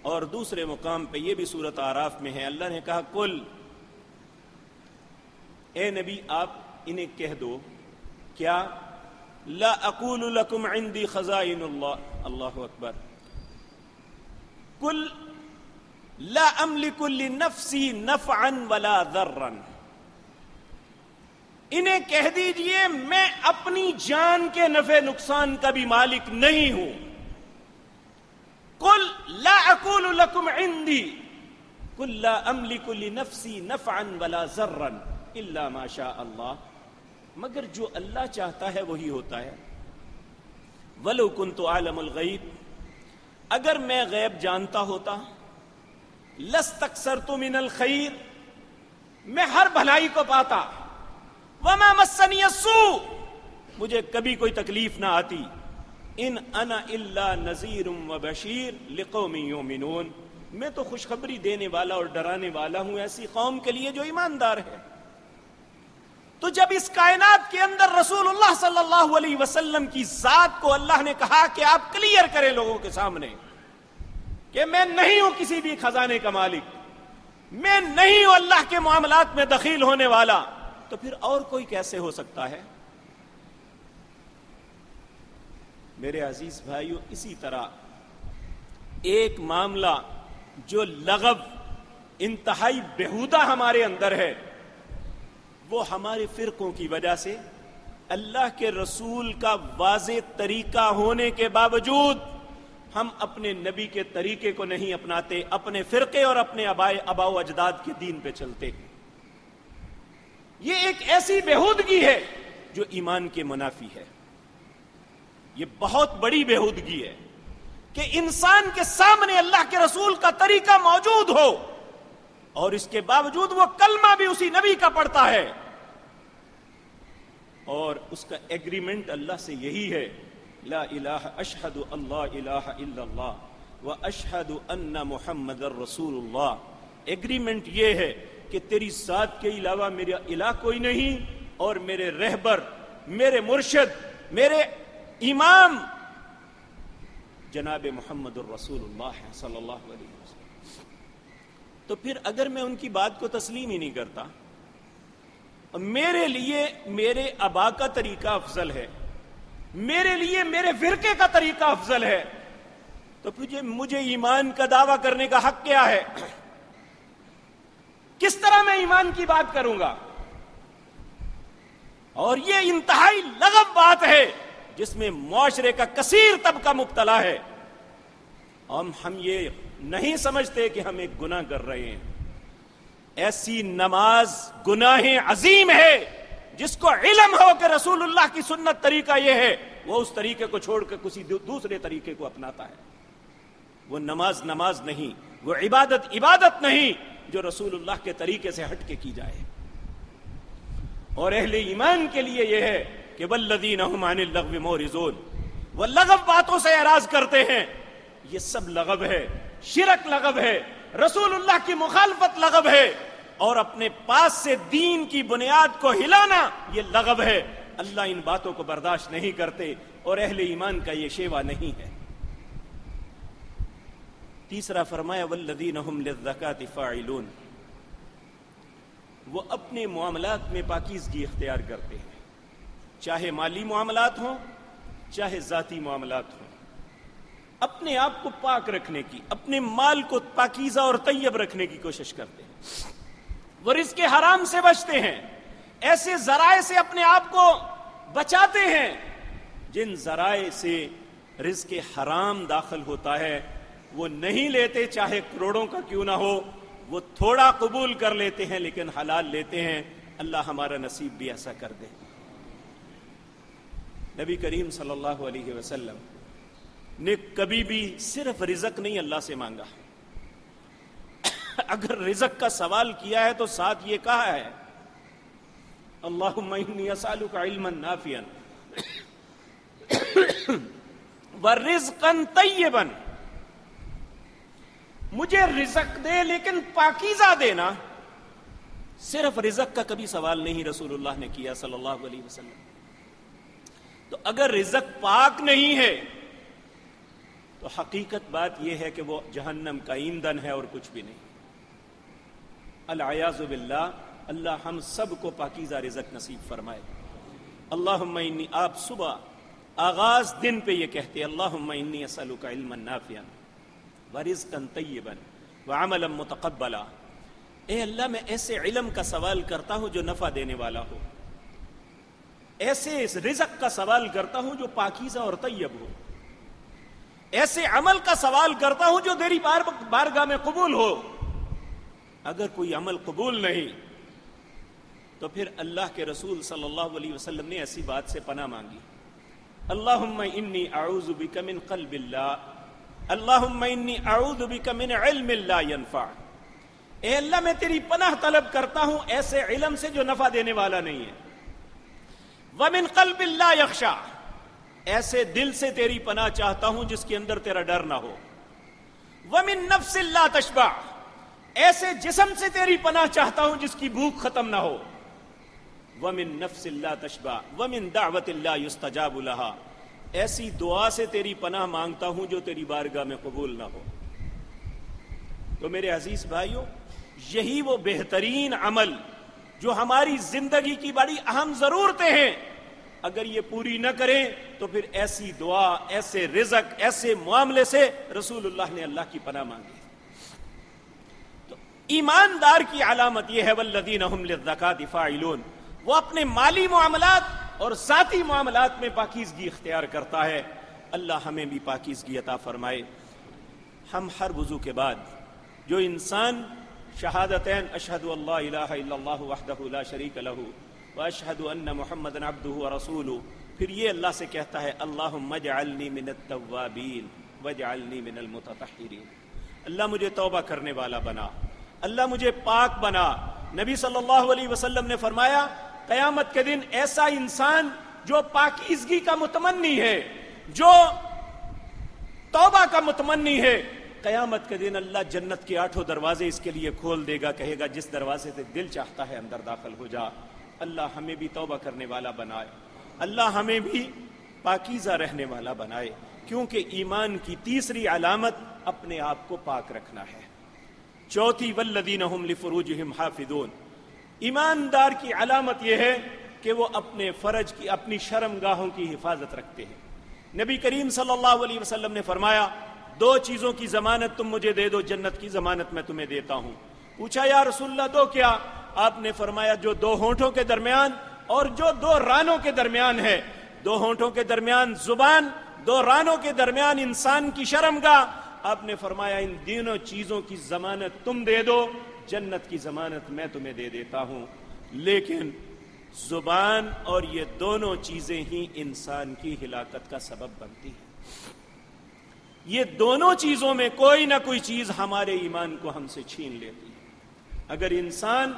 اور دوسرے مقام پہ یہ بھی سورۃ اعراف میں ہے، اللہ نے کہا قل، اے نبی آپ انہیں کہہ دو، کیا لا اقول لکم عندی خزائن اللہ، اللہ اکبر، قل لا املک لنفسی نفعا ولا ضرا، انہیں کہہ دیجئے میں اپنی جان کے نفع نقصان کا بھی مالک نہیں ہوں۔ قل لا اقول لکم عندی، قل لا املک لنفسی نفعا ولا ضرا الا ما شاء اللہ، مگر جو اللہ چاہتا ہے وہی ہوتا ہے۔ ولو کنت اعلم الغیب، اگر میں غیب جانتا ہوتا، لستکثرت من الخیر، میں ہر بھلائی کو پاتا، وما مسنی السوء، مجھے کبھی کوئی تکلیف نہ آتی، ان انا الا نذیر و بشیر لقوم یؤمنون، میں تو خوشخبری دینے والا اور ڈرانے والا ہوں ایسی قوم کے لیے جو ایماندار ہے۔ تو جب اس کائنات کے اندر رسول اللہ صلی اللہ علیہ وسلم کی ذات کو اللہ نے کہا کہ آپ کلیئر کریں لوگوں کے سامنے کہ میں نہیں ہوں کسی بھی خزانے کا مالک، میں نہیں ہوں اللہ کے معاملات میں دخیل ہونے والا، تو پھر اور کوئی کیسے ہو سکتا ہے؟ میرے عزیز بھائیو، اسی طرح ایک معاملہ جو لغو انتہائی بیہودہ ہمارے اندر ہے، وہ ہمارے فرقوں کی وجہ سے اللہ کے رسول کا واضح طریقہ ہونے کے باوجود ہم اپنے نبی کے طریقے کو نہیں اپناتے، اپنے فرقے اور اپنے آباء و اجداد کے دین پہ چلتے ہیں۔ یہ ایک ایسی بیہودگی ہے جو ایمان کے منافی ہے۔ یہ بہت بڑی بیہودگی ہے کہ انسان کے سامنے اللہ کے رسول کا طریقہ موجود ہو اور اس کے باوجود وہ کلمہ بھی اسی نبی کا پڑھتا ہے، اور اس کا ایگریمنٹ اللہ سے یہی ہے، لا الہ اشہد اللہ الہ الا اللہ و اشہد ان محمد رسول اللہ۔ ایگریمنٹ یہ ہے کہ تیری ذات کے علاوہ میرا الہ کوئی نہیں، اور میرے رہبر، میرے مرشد، میرے امام جناب محمد الرسول اللہ صلی اللہ علیہ وسلم۔ تو پھر اگر میں ان کی بات کو تسلیم ہی نہیں کرتا، میرے لیے میرے آبا کا طریقہ افضل ہے، میرے لیے میرے فرقے کا طریقہ افضل ہے، تو پھر مجھے ایمان کا دعویٰ کرنے کا حق کیا ہے؟ کس طرح میں ایمان کی بات کروں گا؟ اور یہ انتہائی لغو بات ہے جس میں معاشرے کا کثیر طبقہ مبتلا ہے۔ ہم یہ نہیں سمجھتے کہ ہم ایک گناہ کر رہے ہیں۔ ایسی نماز گناہ عظیم ہے جس کو علم ہو کہ رسول اللہ کی سنت طریقہ یہ ہے، وہ اس طریقے کو چھوڑ کر کسی دوسرے طریقے کو اپناتا ہے۔ وہ نماز نماز نہیں، وہ عبادت عبادت نہیں جو رسول اللہ کے طریقے سے ہٹ کے کی جائے۔ اور اہل ایمان کے لیے یہ ہے کہ والذین هم عن اللغو معرضون، وہ لغو باتوں سے اعراض کرتے ہیں، یہ سب لغو ہے، شرک لغو ہے، رسول اللہ کی مخالفت لغو ہے، اور اپنے پاس سے دین کی بنیاد کو ہلانا یہ لغو ہے۔ اللہ ان باتوں کو برداشت نہیں کرتے، اور اہل ایمان کا یہ شیوا نہیں ہے۔ تیسرا فرمایا والذین هم للزکاۃ فاعلون، وہ اپنے معاملات میں پاکیزگی اختیار کرتے ہیں، چاہے مالی معاملات ہوں چاہے ذاتی معاملات ہوں، اپنے آپ کو پاک رکھنے کی، اپنے مال کو پاکیزہ اور طیب رکھنے کی کوشش کرتے ہیں، وہ رزق حرام سے بچتے ہیں، ایسے ذرائع سے اپنے آپ کو بچاتے ہیں جن ذرائع سے رزق حرام داخل ہوتا ہے وہ نہیں لیتے، چاہے کروڑوں کا کیوں نہ ہو، وہ تھوڑا قبول کر لیتے ہیں لیکن حلال لیتے ہیں۔ اللہ ہمارا نصیب بھی ایسا کر دے۔ نبی کریم صلی اللہ علیہ وسلم نے کبھی بھی صرف رزق نہیں اللہ سے مانگا، اگر رزق کا سوال کیا ہے تو ساتھ یہ کہا ہے اللہم انی اسألک علما نافعا ورزقا طیبا، مجھے رزق دے لیکن پاکیزہ دینا۔ صرف رزق کا کبھی سوال نہیں رسول اللہ نے کیا صلی اللہ علیہ وسلم۔ تو اگر رزق پاک نہیں ہے تو حقیقت بات یہ ہے کہ وہ جہنم کا ایندھن ہے اور کچھ بھی نہیں۔ العیاذ باللہ، اللہ ہم سب کو پاکیزہ رزق نصیب فرمائے۔ اللہم انی، آپ صبح آغاز دن پہ یہ کہتے اللہم انی اسألک علما نافعا ورزقا طیبا وعملا متقبلا، اے اللہ میں ایسے علم کا سوال کرتا ہوں جو نفع دینے والا ہو، ایسے رزق کا سوال کرتا ہوں جو پاکیزہ اور طیب ہو، ایسے عمل کا سوال کرتا ہوں جو تیری بارگاہ میں قبول ہو۔ اگر کوئی عمل قبول نہیں تو پھر اللہ کے رسول صلی اللہ علیہ وسلم نے ایسی بات سے پناہ مانگی، اللہم انی اعوذ بک من قلب لا، اللہم انی اعوذ بک من علم لا ینفع، اے اللہ میں تیری پناہ طلب کرتا ہوں ایسے علم سے جو نفع دینے والا نہیں ہے، ومن قلب لا یخشع، ایسے دل سے تیری پناہ چاہتا ہوں جس کے اندر تیرا ڈر نہ ہو، ومن نفس لا تشبع، ایسے جسم سے تیری پناہ چاہتا ہوں جس کی بھوک ختم نہ ہو، ومن نفس لا تشبع ومن دعوت لا یستجاب لها، ایسی دعا سے تیری پناہ مانگتا ہوں جو تیری بارگاہ میں قبول نہ ہو۔ تو میرے عزیز بھائیوں، یہی وہ بہترین عمل جو ہماری زندگی کی بڑی اہم ضرورتیں ہیں، اگر یہ پوری نہ کریں تو پھر ایسی دعا، ایسے رزق، ایسے معاملے سے رسول اللہ نے اللہ کی پناہ مانگی۔ تو ایماندار کی علامت یہ ہے والذین هم للزکاۃ فاعلون، وہ اپنے مالی معاملات اور ذاتی معاملات میں پاکیزگی اختیار کرتا ہے۔ اللہ ہمیں بھی پاکیزگی عطا فرمائے۔ ہم ہر وضو کے بعد جو انسان شہادتین اشہد اللہ الہ الا اللہ وحدہ لا شریک لہ واشہد ان محمدا عبدہ ورسولہ، پھر یہ اللہ سے کہتا ہے اللہم اجعلنی من التوابین واجعلنی من المتطہرین، اللہ مجھے توبہ کرنے والا بنا، اللہ مجھے پاک بنا۔ نبی صلی اللہ علیہ وسلم نے فرمایا قیامت کے دن ایسا انسان جو پاکیزگی کا متمنی ہے، جو توبہ کا متمنی ہے، قیامت کے دن اللہ جنت کے 8 دروازے اس کے لیے کھول دے گا، کہے گا جس دروازے سے دل چاہتا ہے اندر داخل ہو جا۔ اللہ ہمیں بھی توبہ کرنے والا بنائے، اللہ ہمیں بھی پاکیزہ رہنے والا بنائے، کیونکہ ایمان کی تیسری علامت اپنے آپ کو پاک رکھنا ہے۔ چوتھی والذین هم لفروجہم حافظون، ایماندار کی علامت یہ ہے کہ وہ اپنے فرج کی، اپنی شرمگاہوں کی حفاظت رکھتے ہیں۔ نبی کریم صلی اللہ علیہ وسلم نے فرمایا 2 چیزوں کی ضمانت تم مجھے دے دو، جنت کی ضمانت میں تمہیں دیتا ہوں۔ پوچھا یا رسول اللہ 2 کیا؟ آپ نے فرمایا جو 2 ہونٹوں کے درمیان اور جو 2 رانوں کے درمیان ہے، 2 ہونٹوں کے درمیان زبان، 2 رانوں کے درمیان انسان کی شرمگاہ، آپ نے فرمایا ان دونوں چیزوں کی ضمانت تم دے دو، جنت کی ضمانت میں تمہیں دے دیتا ہوں۔ لیکن زبان اور یہ دونوں چیزیں ہی انسان کی ہلاکت کا سبب بنتی ہیں۔ یہ دونوں چیزوں میں کوئی نہ کوئی چیز ہمارے ایمان کو ہم سے چھین لیتی ہے۔ اگر انسان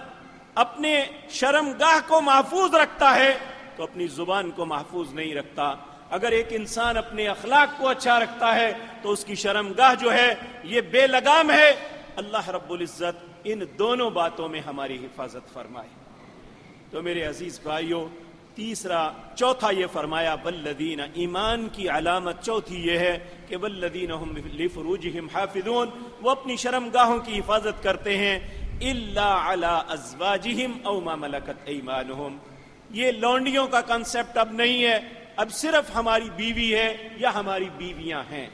اپنے شرمگاہ کو محفوظ رکھتا ہے تو اپنی زبان کو محفوظ نہیں رکھتا۔ اگر ایک انسان اپنے اخلاق کو اچھا رکھتا ہے تو اس کی شرمگاہ جو ہے یہ بے لگام ہے۔ اللہ رب العزت ان دونوں باتوں میں ہماری حفاظت فرمائے۔ تو میرے عزیز بھائیوں، چوتھا یہ فرمایا والذین، ایمان کی علامت چوتھی یہ ہے کہ والذین هم لفروجہم حافظون، وہ اپنی شرمگاہوں کی حفاظت کرتے ہیں الا علی ازواجہم او ما ملکت ایمانہم۔ یہ لونڈیوں کا کنسپٹ اب نہیں ہے، اب صرف ہماری بیوی ہے یا ہماری بیویاں ہیں۔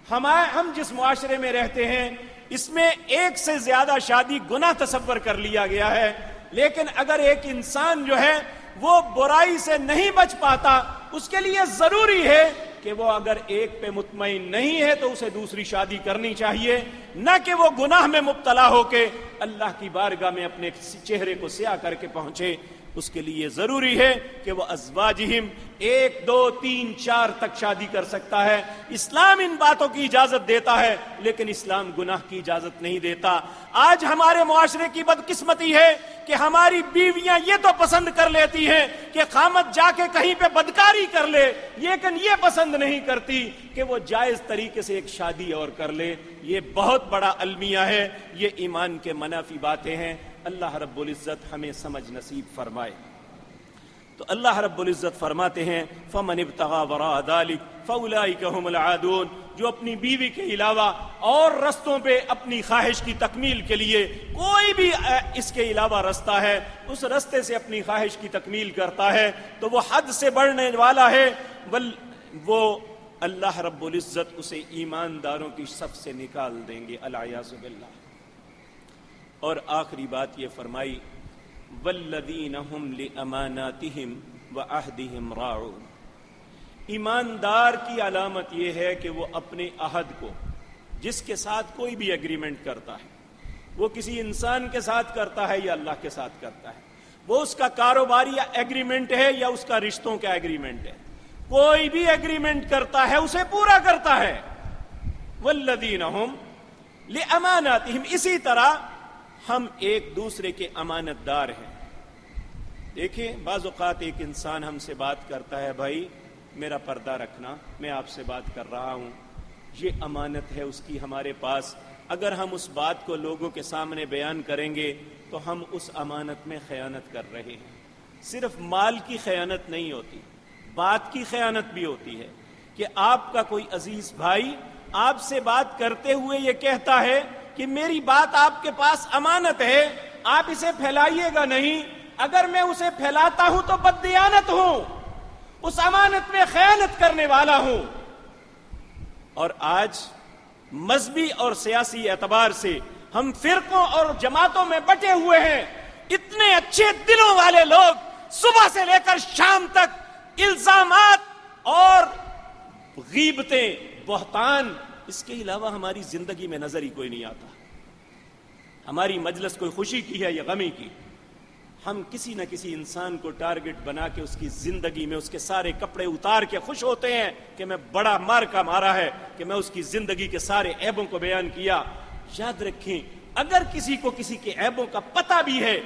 ہم جس معاشرے میں رہتے ہیں اس میں 1 سے زیادہ شادی گناہ تصور کر لیا گیا ہے، لیکن اگر ایک انسان جو ہے وہ برائی سے نہیں بچ پاتا، اس کے لیے ضروری ہے کہ وہ اگر ایک پہ مطمئن نہیں ہے تو اسے دوسری شادی کرنی چاہیے، نہ کہ وہ گناہ میں مبتلا ہو کے اللہ کی بارگاہ میں اپنے چہرے کو سیاہ کر کے پہنچے۔ اس کے لیے ضروری ہے کہ وہ ازواجہم 1 2 3 4 تک شادی کر سکتا ہے۔ اسلام ان باتوں کی اجازت دیتا ہے، لیکن اسلام گناہ کی اجازت نہیں دیتا۔ آج ہمارے معاشرے کی بدقسمتی ہے کہ ہماری بیویاں یہ تو پسند کر لیتی ہیں کہ خامد جا کے کہیں پہ بدکاری کر لے، لیکن یہ پسند نہیں کرتی کہ وہ جائز طریقے سے ایک شادی اور کر لے۔ یہ بہت بڑا المیہ ہے، یہ ایمان کے منافی باتیں ہیں۔ اللہ رب العزت ہمیں سمجھ نصیب فرمائے۔ تو اللہ رب العزت فرماتے ہیں فمن ابتغى وراء ذلك فاولئک هم العادون، جو اپنی بیوی کے علاوہ اور رستوں پہ اپنی خواہش کی تکمیل کے لیے کوئی بھی اس کے علاوہ رستہ ہے، اس رستے سے اپنی خواہش کی تکمیل کرتا ہے تو وہ حد سے بڑھنے والا ہے، وہ اللہ رب العزت اسے ایمانداروں کی صف سے نکال دیں گے، العیاذ باللہ۔ اور آخری بات یہ فرمائی والذین هم لاماناتہم وعہدہم راعون، ایماندار کی علامت یہ ہے کہ وہ اپنے عہد کو، جس کے ساتھ کوئی بھی ایگریمنٹ کرتا ہے، وہ کسی انسان کے ساتھ کرتا ہے یا اللہ کے ساتھ کرتا ہے، وہ اس کا کاروباری ایگریمنٹ ہے یا اس کا رشتوں کا ایگریمنٹ ہے، کوئی بھی ایگریمنٹ کرتا ہے اسے پورا کرتا ہے۔ والذین هم لاماناتہم، اسی طرح ہم ایک دوسرے کے امانت دار ہیں. دیکھیں بعض اوقات ایک انسان ہم سے بات کرتا ہے، بھائی میرا پردہ رکھنا، میں آپ سے بات کر رہا ہوں، یہ امانت ہے اس کی ہمارے پاس. اگر ہم اس بات کو لوگوں کے سامنے بیان کریں گے تو ہم اس امانت میں خیانت کر رہے ہیں. صرف مال کی خیانت نہیں ہوتی، بات کی خیانت بھی ہوتی ہے کہ آپ کا کوئی عزیز بھائی آپ سے بات کرتے ہوئے یہ کہتا ہے کہ میری بات آپ کے پاس امانت ہے، آپ اسے پھیلائیے گا نہیں. اگر میں اسے پھیلاتا ہوں تو بددیانت ہوں، اس امانت میں خیانت کرنے والا ہوں. اور آج مذہبی اور سیاسی اعتبار سے ہم فرقوں اور جماعتوں میں بٹے ہوئے ہیں. اتنے اچھے دلوں والے لوگ صبح سے لے کر شام تک الزامات اور غیبتیں، بہتان، اس کے علاوہ ہماری زندگی میں نظر ہی کوئی نہیں آتا. ہماری مجلس کوئی خوشی کی ہے یا غمی کی، ہم کسی نہ کسی انسان کو ٹارگٹ بنا کے اس کی زندگی میں اس کے سارے کپڑے اتار کے خوش ہوتے ہیں کہ میں بڑا مار کا مارا ہے، کہ میں اس کی زندگی کے سارے عیبوں کو بیان کیا. یاد رکھیں اگر کسی کو کسی کے عیبوں کا پتہ بھی ہے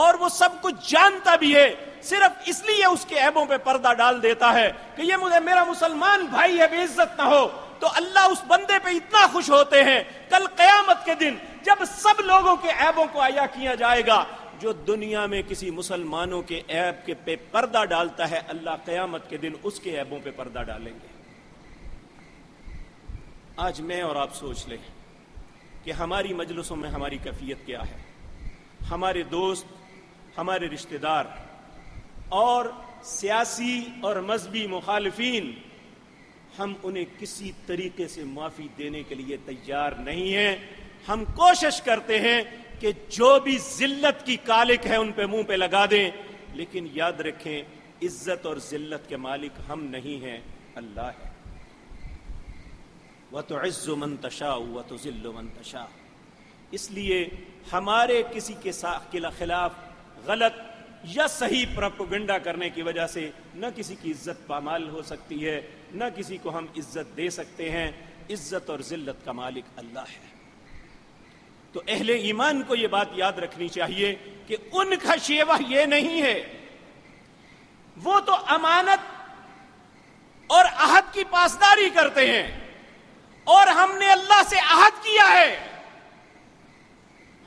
اور وہ سب کچھ جانتا بھی ہے، صرف اس لیے اس کے عیبوں پہ پردہ ڈال دیتا ہے کہ یہ میرا مسلمان بھائی ہے، بے عزت نہ ہو، تو اللہ اس بندے پہ اتنا خوش ہوتے ہیں کل قیامت کے دن جب سب لوگوں کے عیبوں کو عیا کیا جائے گا. جو دنیا میں کسی مسلمانوں کے عیب کے پہ پردہ ڈالتا ہے، اللہ قیامت کے دن اس کے عیبوں پہ پردہ ڈالیں گے. آج میں اور آپ سوچ لیں کہ ہماری مجلسوں میں ہماری کیفیت کیا ہے. ہمارے دوست، ہمارے رشتہ دار اور سیاسی اور مذہبی مخالفین، ہم انہیں کسی طریقے سے معافی دینے کے لیے تیار نہیں ہیں. ہم کوشش کرتے ہیں کہ جو بھی ذلت کی کالک ہے ان پہ منہ پہ لگا دیں، لیکن یاد رکھیں عزت اور ذلت کے مالک ہم نہیں ہیں، اللہ ہے. وَتُعِزُّ مَن تَشَاءُ وَتُذِلُّ مَن تَشَاءُ. اس لیے ہمارے کسی کے خلاف غلط یا صحیح پروپیگنڈا کرنے کی وجہ سے نہ کسی کی عزت پامال ہو سکتی ہے، نہ کسی کو ہم عزت دے سکتے ہیں. عزت اور ذلت کا مالک اللہ ہے. تو اہل ایمان کو یہ بات یاد رکھنی چاہیے کہ ان کا شیوہ یہ نہیں ہے. وہ تو امانت اور عہد کی پاسداری کرتے ہیں، اور ہم نے اللہ سے عہد کیا ہے،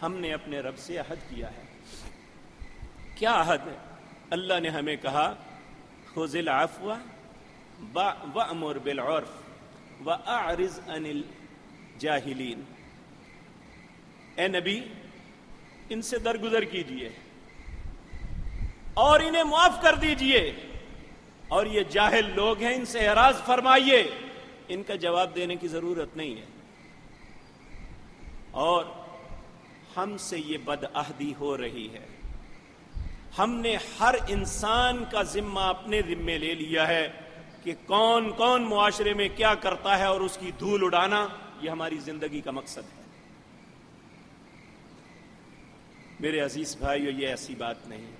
ہم نے اپنے رب سے عہد کیا ہے. کیا عہد ہے؟ اللہ نے ہمیں کہا خذ العفو وأمر بالعرف وأعرض عن الجاہلین. اے نبی ان سے درگزر کیجئے اور انہیں معاف کر دیجئے، اور یہ جاہل لوگ ہیں ان سے اعراض فرمائیے. ان کا جواب دینے کی ضرورت نہیں ہے. اور ہم سے یہ بدعہدی ہو رہی ہے. ہم نے ہر انسان کا ذمہ اپنے ذمے لے لیا ہے کہ کون کون معاشرے میں کیا کرتا ہے، اور اس کی دھول اڑانا یہ ہماری زندگی کا مقصد ہے. میرے عزیز بھائیو، یہ ایسی بات نہیں ہے.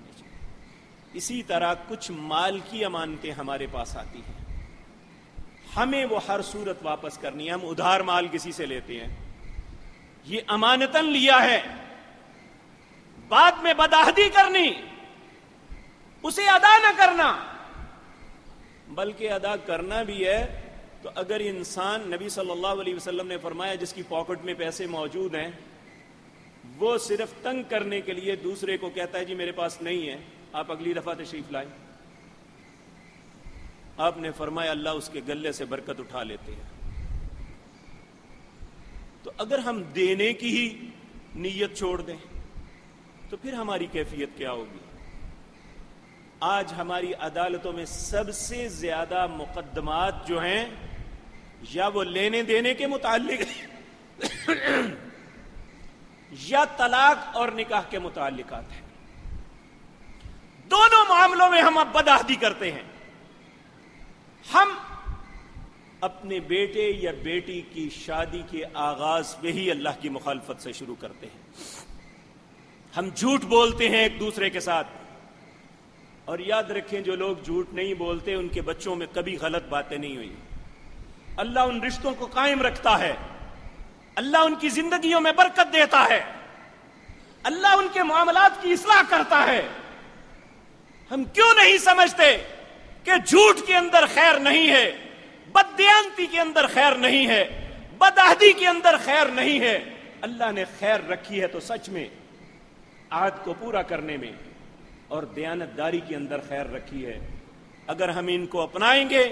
اسی طرح کچھ مال کی امانتیں ہمارے پاس آتی ہیں، ہمیں وہ ہر صورت واپس کرنی ہے. ہم ادھار مال کسی سے لیتے ہیں، یہ امانتاً لیا ہے، بعد میں بدعہدی کرنی، اسے ادا نہ کرنا، بلکہ ادا کرنا بھی ہے تو اگر انسان، نبی صلی اللہ علیہ وسلم نے فرمایا جس کی پاکٹ میں پیسے موجود ہیں وہ صرف تنگ کرنے کے لیے دوسرے کو کہتا ہے جی میرے پاس نہیں ہے، آپ اگلی دفعہ تشریف لائیں، آپ نے فرمایا اللہ اس کے گلے سے برکت اٹھا لیتے ہیں. تو اگر ہم دینے کی ہی نیت چھوڑ دیں تو پھر ہماری کیفیت کیا ہوگی؟ آج ہماری عدالتوں میں سب سے زیادہ مقدمات جو ہیں یا وہ لینے دینے کے متعلق یا طلاق اور نکاح کے متعلقات ہیں. دونوں معاملوں میں ہم اب بدعہدی کرتے ہیں. ہم اپنے بیٹے یا بیٹی کی شادی کے آغاز پہ ہی اللہ کی مخالفت سے شروع کرتے ہیں. ہم جھوٹ بولتے ہیں ایک دوسرے کے ساتھ، اور یاد رکھیں جو لوگ جھوٹ نہیں بولتے ان کے بچوں میں کبھی غلط باتیں نہیں ہوئی. اللہ ان رشتوں کو قائم رکھتا ہے، اللہ ان کی زندگیوں میں برکت دیتا ہے. اللہ ان کے معاملات کی اصلاح کرتا ہے۔ ہم کیوں نہیں سمجھتے کہ جھوٹ کے اندر خیر نہیں ہے، بددیانتی کے اندر خیر نہیں ہے، بدعہدی کے اندر خیر نہیں ہے؟ اللہ نے خیر رکھی ہے تو سچ میں عہد کو پورا کرنے میں اور دیانتداری کے اندر خیر رکھی ہے۔ اگر ہم ان کو اپنائیں گے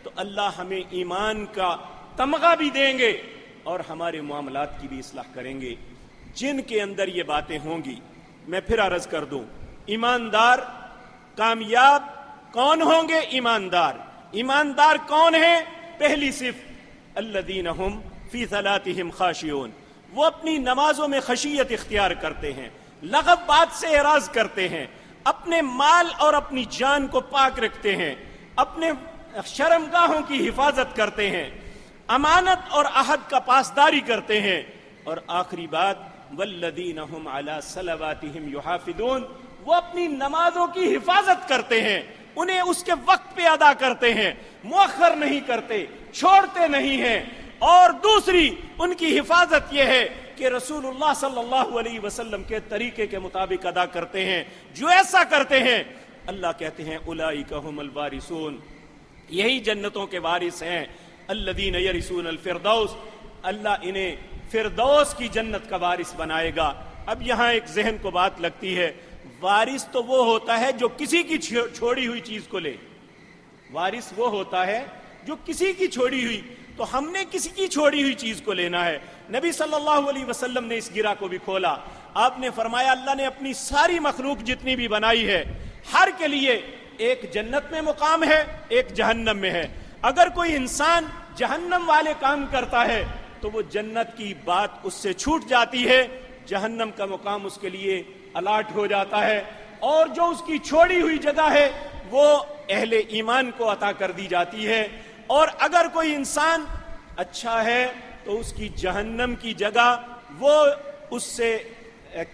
تو اللہ ہمیں ایمان کا تمغہ بھی دیں گے اور ہمارے معاملات کی بھی اصلاح کریں گے۔ جن کے اندر یہ باتیں ہوں گی، میں پھر عرض کر دوں، ایماندار کامیاب کون ہوں گے؟ ایماندار۔ ایماندار کون ہیں؟ پہلی صفت الذین هم فی صلاتهم خاشعون، وہ اپنی نمازوں میں خشیت اختیار کرتے ہیں، لغو بات سے اعراض کرتے ہیں، اپنے مال اور اپنی جان کو پاک رکھتے ہیں، اپنے شرمگاہوں کی حفاظت کرتے ہیں، امانت اور عہد کا پاسداری کرتے ہیں، اور آخری بات والذین هم علی صلواتهم یحافظون، وہ اپنی نمازوں کی حفاظت کرتے ہیں، انہیں اس کے وقت پہ ادا کرتے ہیں، مؤخر نہیں کرتے، چھوڑتے نہیں ہیں۔ اور دوسری ان کی حفاظت یہ ہے کہ رسول اللہ صلی اللہ علیہ وسلم کے طریقے کے مطابق ادا کرتے ہیں۔ جو ایسا کرتے ہیں اللہ کہتے ہیں اولئک هم الوارثون، یہی جنتوں کے وارث ہیں، الذین یرثون الفردوس، اللہ انہیں فردوس کی جنت کا وارث بنائے گا۔ اب یہاں ایک ذہن کو بات لگتی ہے، وارث تو وہ ہوتا ہے جو کسی کی چھوڑی ہوئی چیز کو لے، وارث وہ ہوتا ہے جو کسی کی چھوڑی ہوئی، تو ہم نے کسی کی چھوڑی ہوئی چیز کو لینا ہے۔ نبی صلی اللہ علیہ وسلم نے اس گرہ کو بھی کھولا، آپ نے فرمایا اللہ نے اپنی ساری مخلوق جتنی بھی بنائی ہے ہر کے لیے ایک جنت میں مقام ہے، ایک جہنم میں ہے۔ اگر کوئی انسان جہنم والے کام کرتا ہے تو وہ جنت کی بات اس سے چھوٹ جاتی ہے، جہنم کا مقام اس کے لیے الاٹ ہو جاتا ہے، اور جو اس کی چھوڑی ہوئی جگہ ہے وہ اہل ایمان کو عطا کر دی جاتی ہے۔ اور اگر کوئی انسان اچھا ہے تو اس کی جہنم کی جگہ وہ اس سے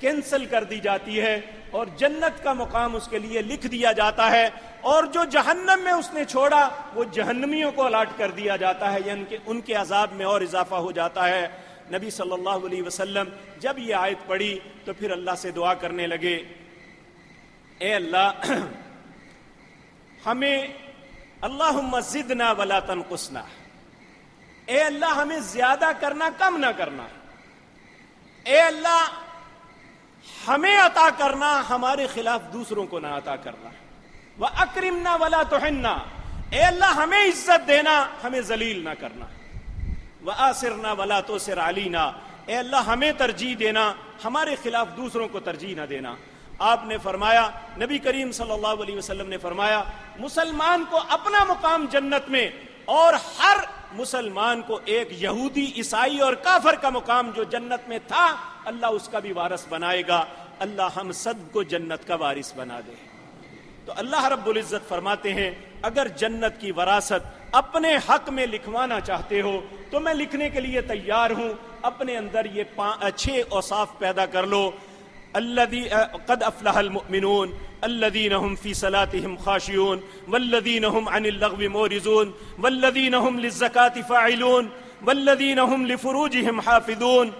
کینسل کر دی جاتی ہے اور جنت کا مقام اس کے لیے لکھ دیا جاتا ہے، اور جو جہنم میں اس نے چھوڑا وہ جہنمیوں کو الاٹ کر دیا جاتا ہے، یعنی ان کے عذاب میں اور اضافہ ہو جاتا ہے۔ نبی صلی اللہ علیہ وسلم جب یہ آیت پڑھی تو پھر اللہ سے دعا کرنے لگے، اے اللہ ہمیں اللہم زدنا ولا تنقصنا، اے اللہ ہمیں زیادہ کرنا کم نہ کرنا، اے اللہ ہمیں عطا کرنا ہمارے خلاف دوسروں کو نہ عطا کرنا، وَأَكْرِمْنَا وَلَا تُحِنَّا، اے اللہ ہمیں عزت دینا ہمیں ذلیل نہ کرنا، وَآسِرْنَا وَلَا تُسِرْ عَلِينَا، اے اللہ ہمیں ترجیح دینا ہمارے خلاف دوسروں کو ترجیح نہ دینا۔ آپ نے فرمایا، نبی کریم صلی اللہ علیہ وسلم نے فرمایا، مسلمان کو اپنا مقام جنت میں، اور ہر مسلمان کو ایک یہودی، عیسائی اور کافر کا مقام جو جنت میں تھا اللہ اس کا بھی وارث بنائے گا۔ اللہ ہم سب کو جنت کا وارث بنا دے۔ تو اللہ رب العزت فرماتے ہیں اگر جنت کی وراثت اپنے حق میں لکھوانا چاہتے ہو تو میں لکھنے کے لیے تیار ہوں۔ اپنے اندر یہ 6 اوصاف پیدا کر لو، قد افلح المؤمنون الذين هم في صلاتهم خاشعون والذين هم عن اللغو معرضون والذين هم للزكاة فاعلون والذين هم لفروجهم حافظون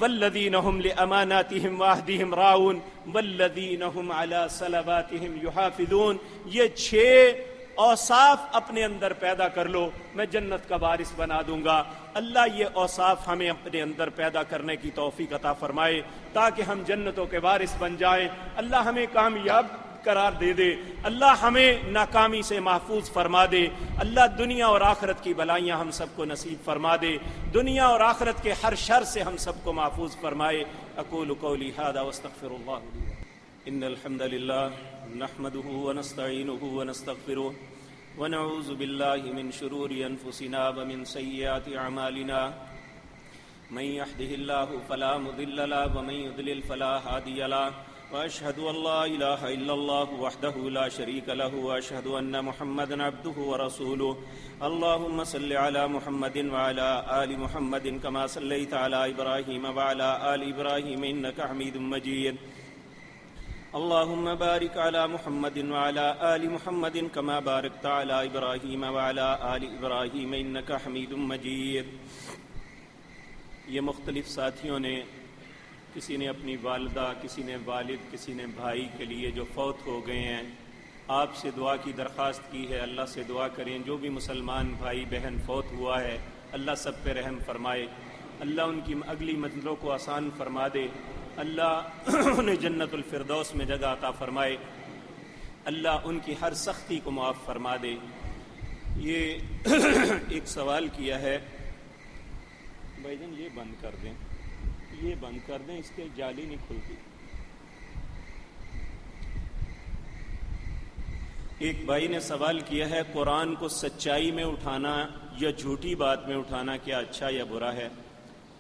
والذين هم لأماناتهم وعهدهم راعون والذين هم على صلواتهم يحافظون۔ یہ 6 اوصاف اپنے اندر پیدا کر لو، میں جنت کا وارث بنا دوں گا۔ اللہ یہ اوصاف ہمیں اپنے اندر پیدا کرنے کی توفیق عطا فرمائے تاکہ ہم جنتوں کے وارث بن جائیں۔ اللہ ہمیں کامیاب قرار دے دے، اللہ ہمیں ناکامی سے محفوظ فرما دے، اللہ دنیا اور آخرت کی بلائیاں ہم سب کو نصیب فرما دے، دنیا اور آخرت کے ہر شر سے ہم سب کو محفوظ فرمائے۔ اقول قولی ھذا واستغفر اللہ لی۔ ان الحمد للہ نحمده ونستعینه ونستغفره ونعوذ باللہ من شرور انفسنا ومن سیئات اعمالنا، من يهده الله فلا مضل له ومن يضلل فلا هادي له، واشهد ان لا اله الا الله وحده لا شريك له، واشهد ان محمدا عبده ورسوله۔ اللهم صل على محمد وعلى آل محمد كما صليت على ابراهيم وعلى آل ابراهيم انك حميد مجيد۔ اللهم بارك على محمد وعلى آل محمد كما باركت على ابراهيم وعلى آل ابراهيم انك حميد مجيد۔ یہ مختلف ساتھیوں نے کسی نے اپنی والدہ، کسی نے والد، کسی نے بھائی کے لیے جو فوت ہو گئے ہیں، آپ سے دعا کی درخواست کی ہے۔ اللہ سے دعا کریں جو بھی مسلمان بھائی بہن فوت ہوا ہے اللہ سب پہ رحم فرمائے، اللہ ان کی اگلی منزلوں کو آسان فرما دے، اللہ انہیں جنت الفردوس میں جگہ عطا فرمائے، اللہ ان کی ہر سختی کو معاف فرما دے۔ یہ ایک سوال کیا ہے، بھائی جان یہ بند کر دیں، یہ بند کر دیں، اس کے جالی نہیں کھلتی۔ ایک بھائی نے سوال کیا ہے، قرآن کو سچائی میں اٹھانا یا جھوٹی بات میں اٹھانا کیا اچھا یا برا ہے؟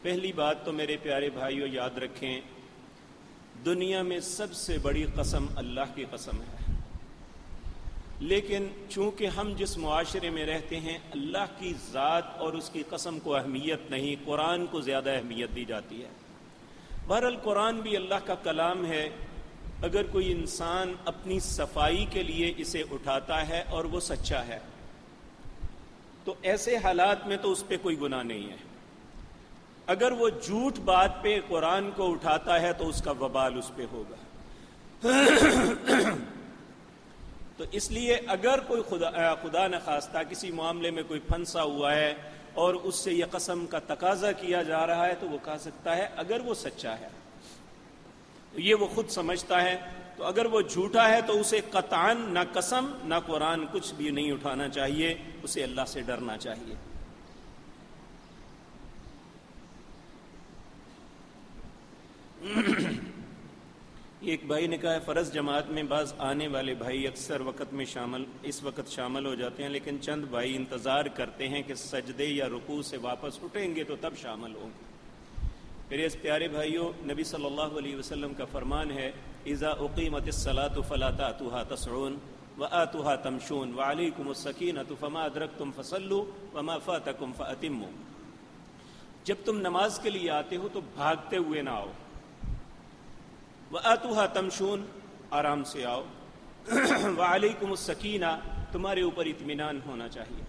پہلی بات تو میرے پیارے بھائیو یاد رکھیں، دنیا میں سب سے بڑی قسم اللہ کی قسم ہے، لیکن چونکہ ہم جس معاشرے میں رہتے ہیں اللہ کی ذات اور اس کی قسم کو اہمیت نہیں، قرآن کو زیادہ اہمیت دی جاتی ہے۔ بہرحال قرآن بھی اللہ کا کلام ہے، اگر کوئی انسان اپنی صفائی کے لیے اسے اٹھاتا ہے اور وہ سچا ہے تو ایسے حالات میں تو اس پہ کوئی گناہ نہیں ہے۔ اگر وہ جھوٹ بات پہ قرآن کو اٹھاتا ہے تو اس کا وبال اس پہ ہوگا۔ تو اس لیے اگر کوئی خدا نخواستہ کسی معاملے میں کوئی پھنسا ہوا ہے اور اس سے یہ قسم کا تقاضا کیا جا رہا ہے تو وہ کہہ سکتا ہے اگر وہ سچا ہے، یہ وہ خود سمجھتا ہے، تو اگر وہ جھوٹا ہے تو اسے قطعاً نہ قسم نہ قرآن کچھ بھی نہیں اٹھانا چاہیے، اسے اللہ سے ڈرنا چاہیے۔ ایک بھائی نے کہا ہے فرض جماعت میں بعض آنے والے بھائی اکثر اس وقت شامل ہو جاتے ہیں، لیکن چند بھائی انتظار کرتے ہیں کہ سجدے یا رکوع سے واپس اٹھیں گے تو تب شامل ہوں گے۔ میرے اس پیارے بھائیوں، نبی صلی اللہ علیہ وسلم کا فرمان ہے اذا اقیمت الصلاۃ فلا تأتوها تسعون وآتوها تمشون وعلیکم السکینۃ فما ادرکتم فصلوا وما فاتکم فأتموا۔ جب تم نماز کے لیے آتے ہو تو بھاگتے ہوئے نہ آؤ، وآتوها تمشون آرام سے آؤ، وعلیکم السکینہ تمہارے اوپر اطمینان ہونا چاہیے،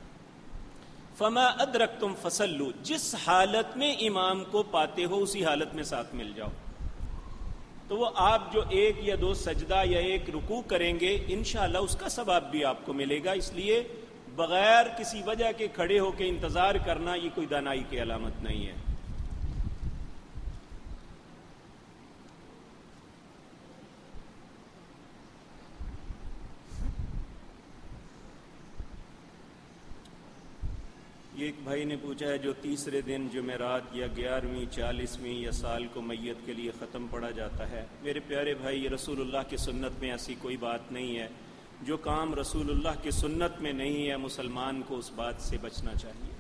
فما ادرکتم فصلوا جس حالت میں امام کو پاتے ہو اسی حالت میں ساتھ مل جاؤ۔ تو وہ آپ جو ایک یا دو سجدہ یا ایک رکوع کریں گے انشاءاللہ اس کا ثواب بھی آپ کو ملے گا، اس لیے بغیر کسی وجہ کے کھڑے ہو کے انتظار کرنا یہ کوئی دانائی کی علامت نہیں ہے۔ یہ ایک بھائی نے پوچھا ہے جو تیسرے دن جمعرات یا 11ویں 40ویں یا سال کو میت کے لیے ختم پڑھا جاتا ہے، میرے پیارے بھائی یہ رسول اللہ کی سنت میں ایسی کوئی بات نہیں ہے، جو کام رسول اللہ کی سنت میں نہیں ہے مسلمان کو اس بات سے بچنا چاہیے۔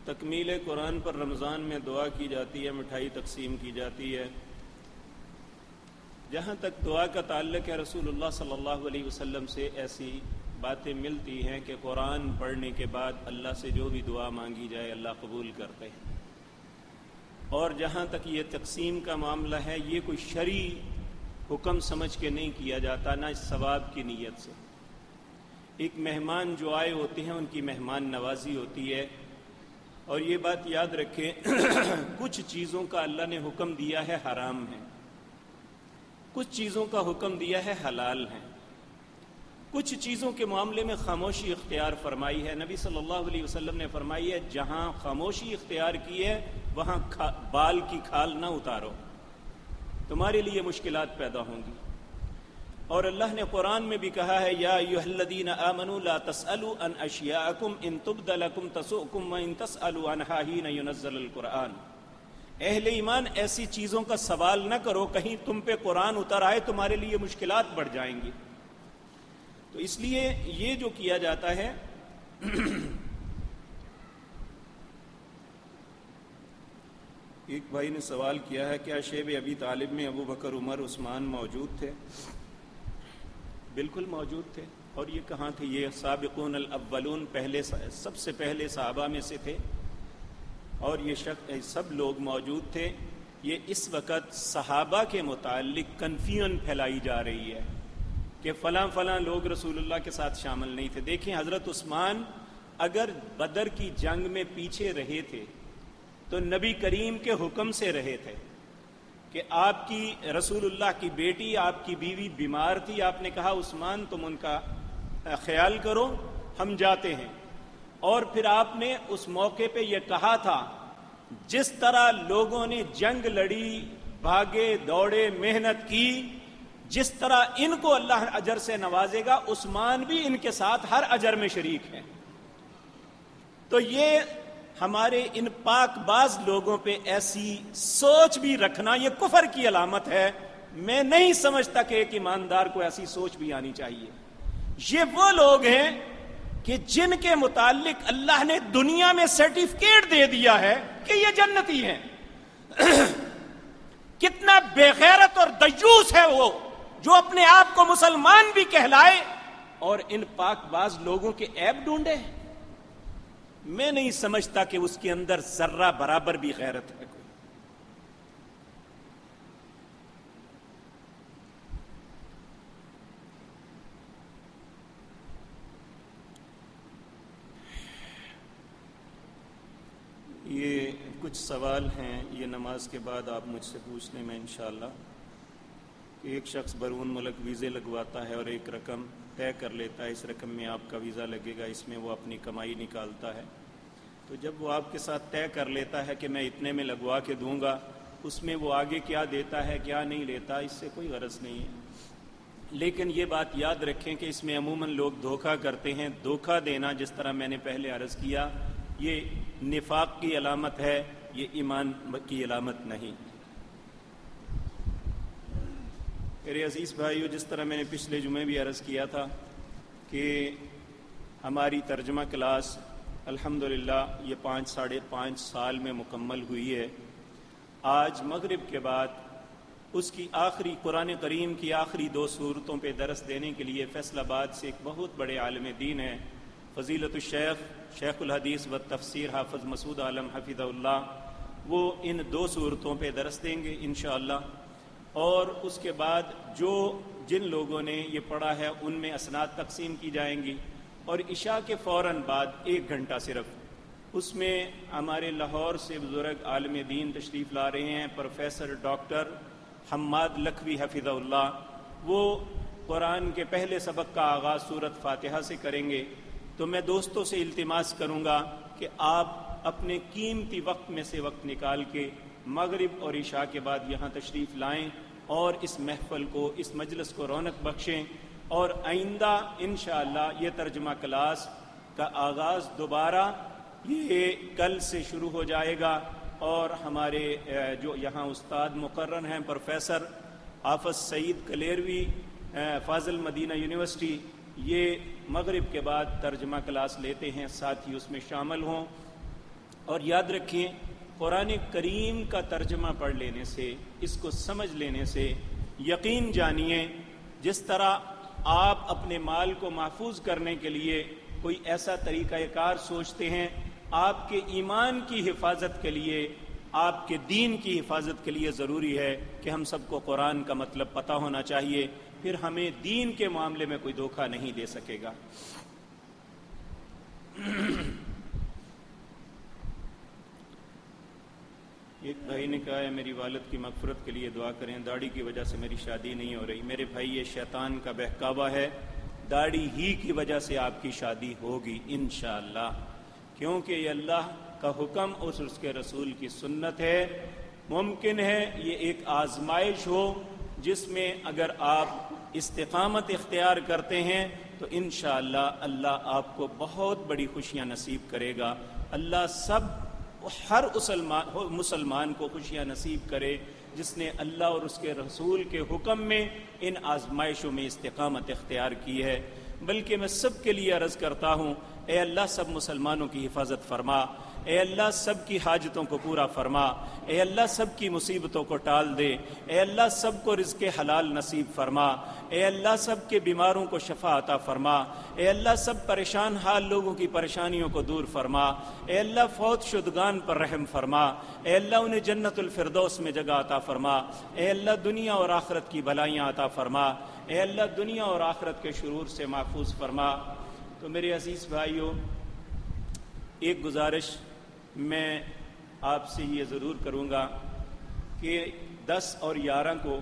تکمیل قرآن پر رمضان میں دعا کی جاتی ہے، مٹھائی تقسیم کی جاتی ہے۔ جہاں تک دعا کا تعلق ہے رسول اللہ صلی اللہ علیہ وسلم سے ایسی باتیں ملتی ہیں کہ قرآن پڑھنے کے بعد اللہ سے جو بھی دعا مانگی جائے اللہ قبول کرتے ہیں، اور جہاں تک یہ تقسیم کا معاملہ ہے یہ کوئی شرعی حکم سمجھ کے نہیں کیا جاتا، نہ اس ثواب کی نیت سے۔ ایک مہمان جو آئے ہوتے ہیں ان کی مہمان نوازی ہوتی ہے، اور یہ بات یاد رکھیں کچھ چیزوں کا اللہ نے حکم دیا ہے حرام ہے، کچھ چیزوں کا حکم دیا ہے حلال ہیں، کچھ چیزوں کے معاملے میں خاموشی اختیار فرمائی ہے۔ نبی صلی اللہ علیہ وسلم نے فرمائی ہے جہاں خاموشی اختیار کی ہے وہاں بال کی کھال نہ اتارو، تمہارے لیے مشکلات پیدا ہوں گی۔ اور اللہ نے قرآن میں بھی کہا ہے یا ایھا الذین آمنوا لا تسألوا عن اشیاءکم ان تبد لکم تسؤکم وان تسألوا عنہا حین ینزل القرآن۔ اہل ایمان ایسی چیزوں کا سوال نہ کرو کہیں تم پہ قرآن اتر آئے تمہارے لیے مشکلات بڑھ جائیں گی۔ تو اس لیے یہ جو کیا جاتا ہے ایک بھائی نے سوال کیا ہے کیا شیب ابی طالب میں ابو بکر عمر عثمان موجود تھے؟ بالکل موجود تھے، اور یہ کہاں تھے؟ یہ سابقون الاولون، سب سے پہلے صحابہ میں سے تھے، اور یہ سب لوگ موجود تھے۔ یہ اس وقت صحابہ کے متعلق کنفیوژن پھیلائی جا رہی ہے کہ فلاں فلاں لوگ رسول اللہ کے ساتھ شامل نہیں تھے۔ دیکھیں حضرت عثمان اگر بدر کی جنگ میں پیچھے رہے تھے تو نبی کریم کے حکم سے رہے تھے کہ آپ کی رسول اللہ کی بیٹی آپ کی بیوی بیمار تھی، آپ نے کہا عثمان تم ان کا خیال کرو، ہم جاتے ہیں. اور پھر آپ نے اس موقع پہ یہ کہا تھا جس طرح لوگوں نے جنگ لڑی، بھاگے دوڑے، محنت کی، جس طرح ان کو اللہ اجر سے نوازے گا عثمان بھی ان کے ساتھ ہر اجر میں شریک ہیں. تو یہ ہمارے ان پاک باز لوگوں پہ ایسی سوچ بھی رکھنا یہ کفر کی علامت ہے. میں نہیں سمجھتا کہ ایک ایماندار کو ایسی سوچ بھی آنی چاہیے. یہ وہ لوگ ہیں کہ جن کے متعلق اللہ نے دنیا میں سرٹیفکیٹ دے دیا ہے کہ یہ جنتی ہیں. کتنا بے غیرت اور دیوس ہے وہ جو اپنے آپ کو مسلمان بھی کہلائے اور ان پاک باز لوگوں کے عیب ڈھونڈے. میں نہیں سمجھتا کہ اس کے اندر ذرہ برابر بھی غیرت ہے. یہ کچھ سوال ہیں، یہ نماز کے بعد آپ مجھ سے پوچھ لیں میں انشاءاللہ. کہ ایک شخص بیرون ملک ویزے لگواتا ہے اور ایک رقم طے کر لیتا ہے، اس رقم میں آپ کا ویزا لگے گا، اس میں وہ اپنی کمائی نکالتا ہے. تو جب وہ آپ کے ساتھ طے کر لیتا ہے کہ میں اتنے میں لگوا کے دوں گا، اس میں وہ آگے کیا دیتا ہے کیا نہیں لیتا اس سے کوئی غرض نہیں ہے. لیکن یہ بات یاد رکھیں کہ اس میں عموماً لوگ دھوکہ کرتے ہیں. دھوکہ دینا جس طرح میں نے پہلے عرض کیا یہ نفاق کی علامت ہے، یہ ایمان کی علامت نہیں. میرے عزیز بھائیو، جس طرح میں نے پچھلے جمعے بھی عرض کیا تھا کہ ہماری ترجمہ کلاس الحمدللہ یہ 5.5 سال میں مکمل ہوئی ہے. آج مغرب کے بعد اس کی آخری قرآن کریم کی آخری 2 سورتوں پہ درس دینے کے لیے فیصل آباد سے ایک بہت بڑے عالم دین ہیں، فضیلت الشیخ شیخ الحدیث و تفسیر حافظ مسعود عالم حفظہ اللہ. وہ ان 2 سورتوں پہ درس دیں گے انشاءاللہ. اور اس کے بعد جن لوگوں نے یہ پڑھا ہے ان میں اسناد تقسیم کی جائیں گی. اور عشاء کے فوراً بعد 1 گھنٹہ صرف اس میں ہمارے لاہور سے بزرگ عالم دین تشریف لا رہے ہیں، پروفیسر ڈاکٹر حماد لکھوی حفظہ اللہ. وہ قرآن کے پہلے سبق کا آغاز سورۃ فاتحہ سے کریں گے. تو میں دوستوں سے التماس کروں گا کہ آپ اپنے قیمتی وقت میں سے وقت نکال کے مغرب اور عشاء کے بعد یہاں تشریف لائیں اور اس محفل کو، اس مجلس کو رونق بخشیں. اور آئندہ انشاءاللہ یہ ترجمہ کلاس کا آغاز دوبارہ یہ کل سے شروع ہو جائے گا. اور ہمارے جو یہاں استاد مقرر ہیں پروفیسر حافظ سعید کلیروی فاضل مدینہ یونیورسٹی، یہ مغرب کے بعد ترجمہ کلاس لیتے ہیں، ساتھی اس میں شامل ہوں. اور یاد رکھیں قرآن کریم کا ترجمہ پڑھ لینے سے، اس کو سمجھ لینے سے یقین جانیے جس طرح آپ اپنے مال کو محفوظ کرنے کے لیے کوئی ایسا طریقہ کار سوچتے ہیں، آپ کے ایمان کی حفاظت کے لیے، آپ کے دین کی حفاظت کے لیے ضروری ہے کہ ہم سب کو قرآن کا مطلب پتہ ہونا چاہیے. پھر ہمیں دین کے معاملے میں کوئی دھوکہ نہیں دے سکے گا. ایک بھائی نے کہا ہے میری والد کی مغفرت کے لیے دعا کریں، داڑھی کی وجہ سے میری شادی نہیں ہو رہی. میرے بھائی یہ شیطان کا بہکاوا ہے، داڑھی ہی کی وجہ سے آپ کی شادی ہوگی انشاءاللہ، کیونکہ یہ اللہ کا حکم اور اس کے رسول کی سنت ہے. ممکن ہے یہ ایک آزمائش ہو جس میں اگر آپ استقامت اختیار کرتے ہیں تو انشاءاللہ اللہ آپ کو بہت بڑی خوشیاں نصیب کرے گا. اللہ ہر مسلمان کو خوشیاں نصیب کرے جس نے اللہ اور اس کے رسول کے حکم میں ان آزمائشوں میں استقامت اختیار کی ہے. بلکہ میں سب کے لیے عرض کرتا ہوں، اے اللہ سب مسلمانوں کی حفاظت فرما، اے اللہ سب کی حاجتوں کو پورا فرما، اے اللہ سب کی مصیبتوں کو ٹال دے، اے اللہ سب کو رزق حلال نصیب فرما، اے اللہ سب کے بیماروں کو شفا عطا فرما، اے اللہ سب پریشان حال لوگوں کی پریشانیوں کو دور فرما، اے اللہ فوت شدگان پر رحم فرما، اے اللہ انہیں جنت الفردوس میں جگہ عطا فرما، اے اللہ دنیا اور آخرت کی بھلائیاں عطا فرما، اے اللہ دنیا اور آخرت کے شرور سے محفوظ فرما. تو میرے عزیز بھائیوں، ایک گزارش میں آپ سے یہ ضرور کروں گا کہ 10 اور 11 کو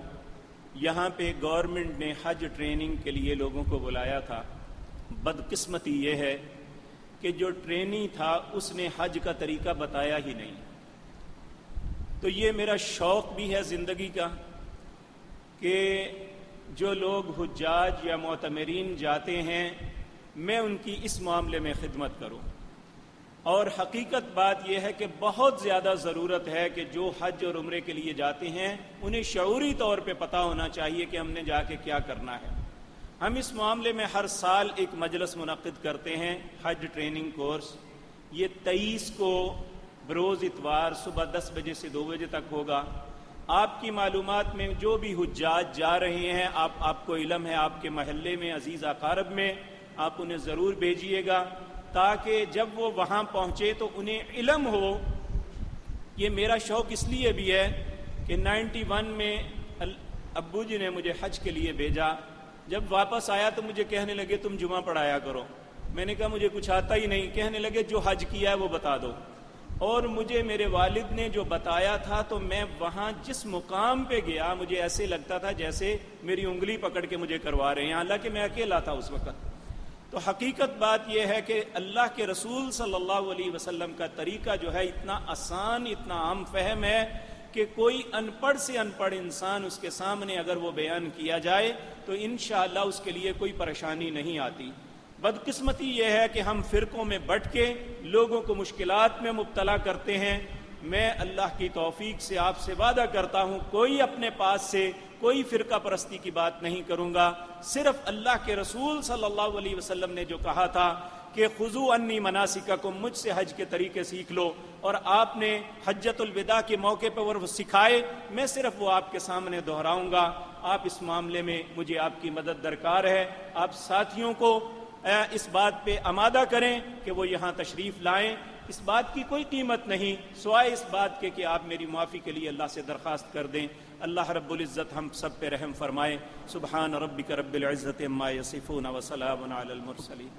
یہاں پہ گورنمنٹ نے حج ٹریننگ کے لیے لوگوں کو بلایا تھا. بدقسمتی یہ ہے کہ جو ٹرینی تھا اس نے حج کا طریقہ بتایا ہی نہیں. تو یہ میرا شوق بھی ہے زندگی کا کہ جو لوگ حجاج یا معتمرین جاتے ہیں میں ان کی اس معاملے میں خدمت کروں. اور حقیقت بات یہ ہے کہ بہت زیادہ ضرورت ہے کہ جو حج اور عمرے کے لیے جاتے ہیں انہیں شعوری طور پہ پتہ ہونا چاہیے کہ ہم نے جا کے کیا کرنا ہے. ہم اس معاملے میں ہر سال ایک مجلس منعقد کرتے ہیں حج ٹریننگ کورس. یہ 23 کو بروز اتوار صبح 10 بجے سے 2 بجے تک ہوگا. آپ کی معلومات میں جو بھی حجاج جا رہے ہیں آپ کو علم ہے آپ کے محلے میں عزیز اقارب میں آپ انہیں ضرور بھیجیے گا تاکہ جب وہ وہاں پہنچے تو انہیں علم ہو. یہ میرا شوق اس لیے بھی ہے کہ 91 میں ابو جی نے مجھے حج کے لیے بھیجا. جب واپس آیا تو مجھے کہنے لگے تم جمعہ پڑھایا کرو. میں نے کہا مجھے کچھ آتا ہی نہیں. کہنے لگے جو حج کیا ہے وہ بتا دو. اور مجھے میرے والد نے جو بتایا تھا تو میں وہاں جس مقام پہ گیا مجھے ایسے لگتا تھا جیسے میری انگلی پکڑ کے مجھے کروا رہے ہیں، حالانکہ میں اکیلا تھا اس وقت. تو حقیقت بات یہ ہے کہ اللہ کے رسول صلی اللہ علیہ وسلم کا طریقہ جو ہے اتنا آسان، اتنا عام فہم ہے کہ کوئی ان پڑھ سے ان پڑھ انسان اس کے سامنے اگر وہ بیان کیا جائے تو انشاءاللہ اس کے لیے کوئی پریشانی نہیں آتی. بدقسمتی یہ ہے کہ ہم فرقوں میں بٹ کے لوگوں کو مشکلات میں مبتلا کرتے ہیں. میں اللہ کی توفیق سے آپ سے وعدہ کرتا ہوں کوئی اپنے پاس سے کوئی فرقہ پرستی کی بات نہیں کروں گا. صرف اللہ کے رسول صلی اللہ علیہ وسلم نے جو کہا تھا کہ خذوا انی مناسککم، مجھ سے حج کے طریقے سیکھ لو، اور آپ نے حجۃ الوداع کے موقع پر وہ سکھائے، میں صرف وہ آپ کے سامنے دہراؤں گا. آپ اس معاملے میں مجھے آپ کی مدد درکار ہے. آپ ساتھیوں کو اس بات پہ آمادہ کریں کہ وہ یہاں تشریف لائیں. اس بات کی کوئی قیمت نہیں سوائے اس بات کے کہ آپ میری معافی کے لیے اللہ سے درخواست کر دیں. اللہ رب العزت ہم سب پہ رحم فرمائے. سبحان ربک رب العزت عما یصفون وسلام علی المرسلین.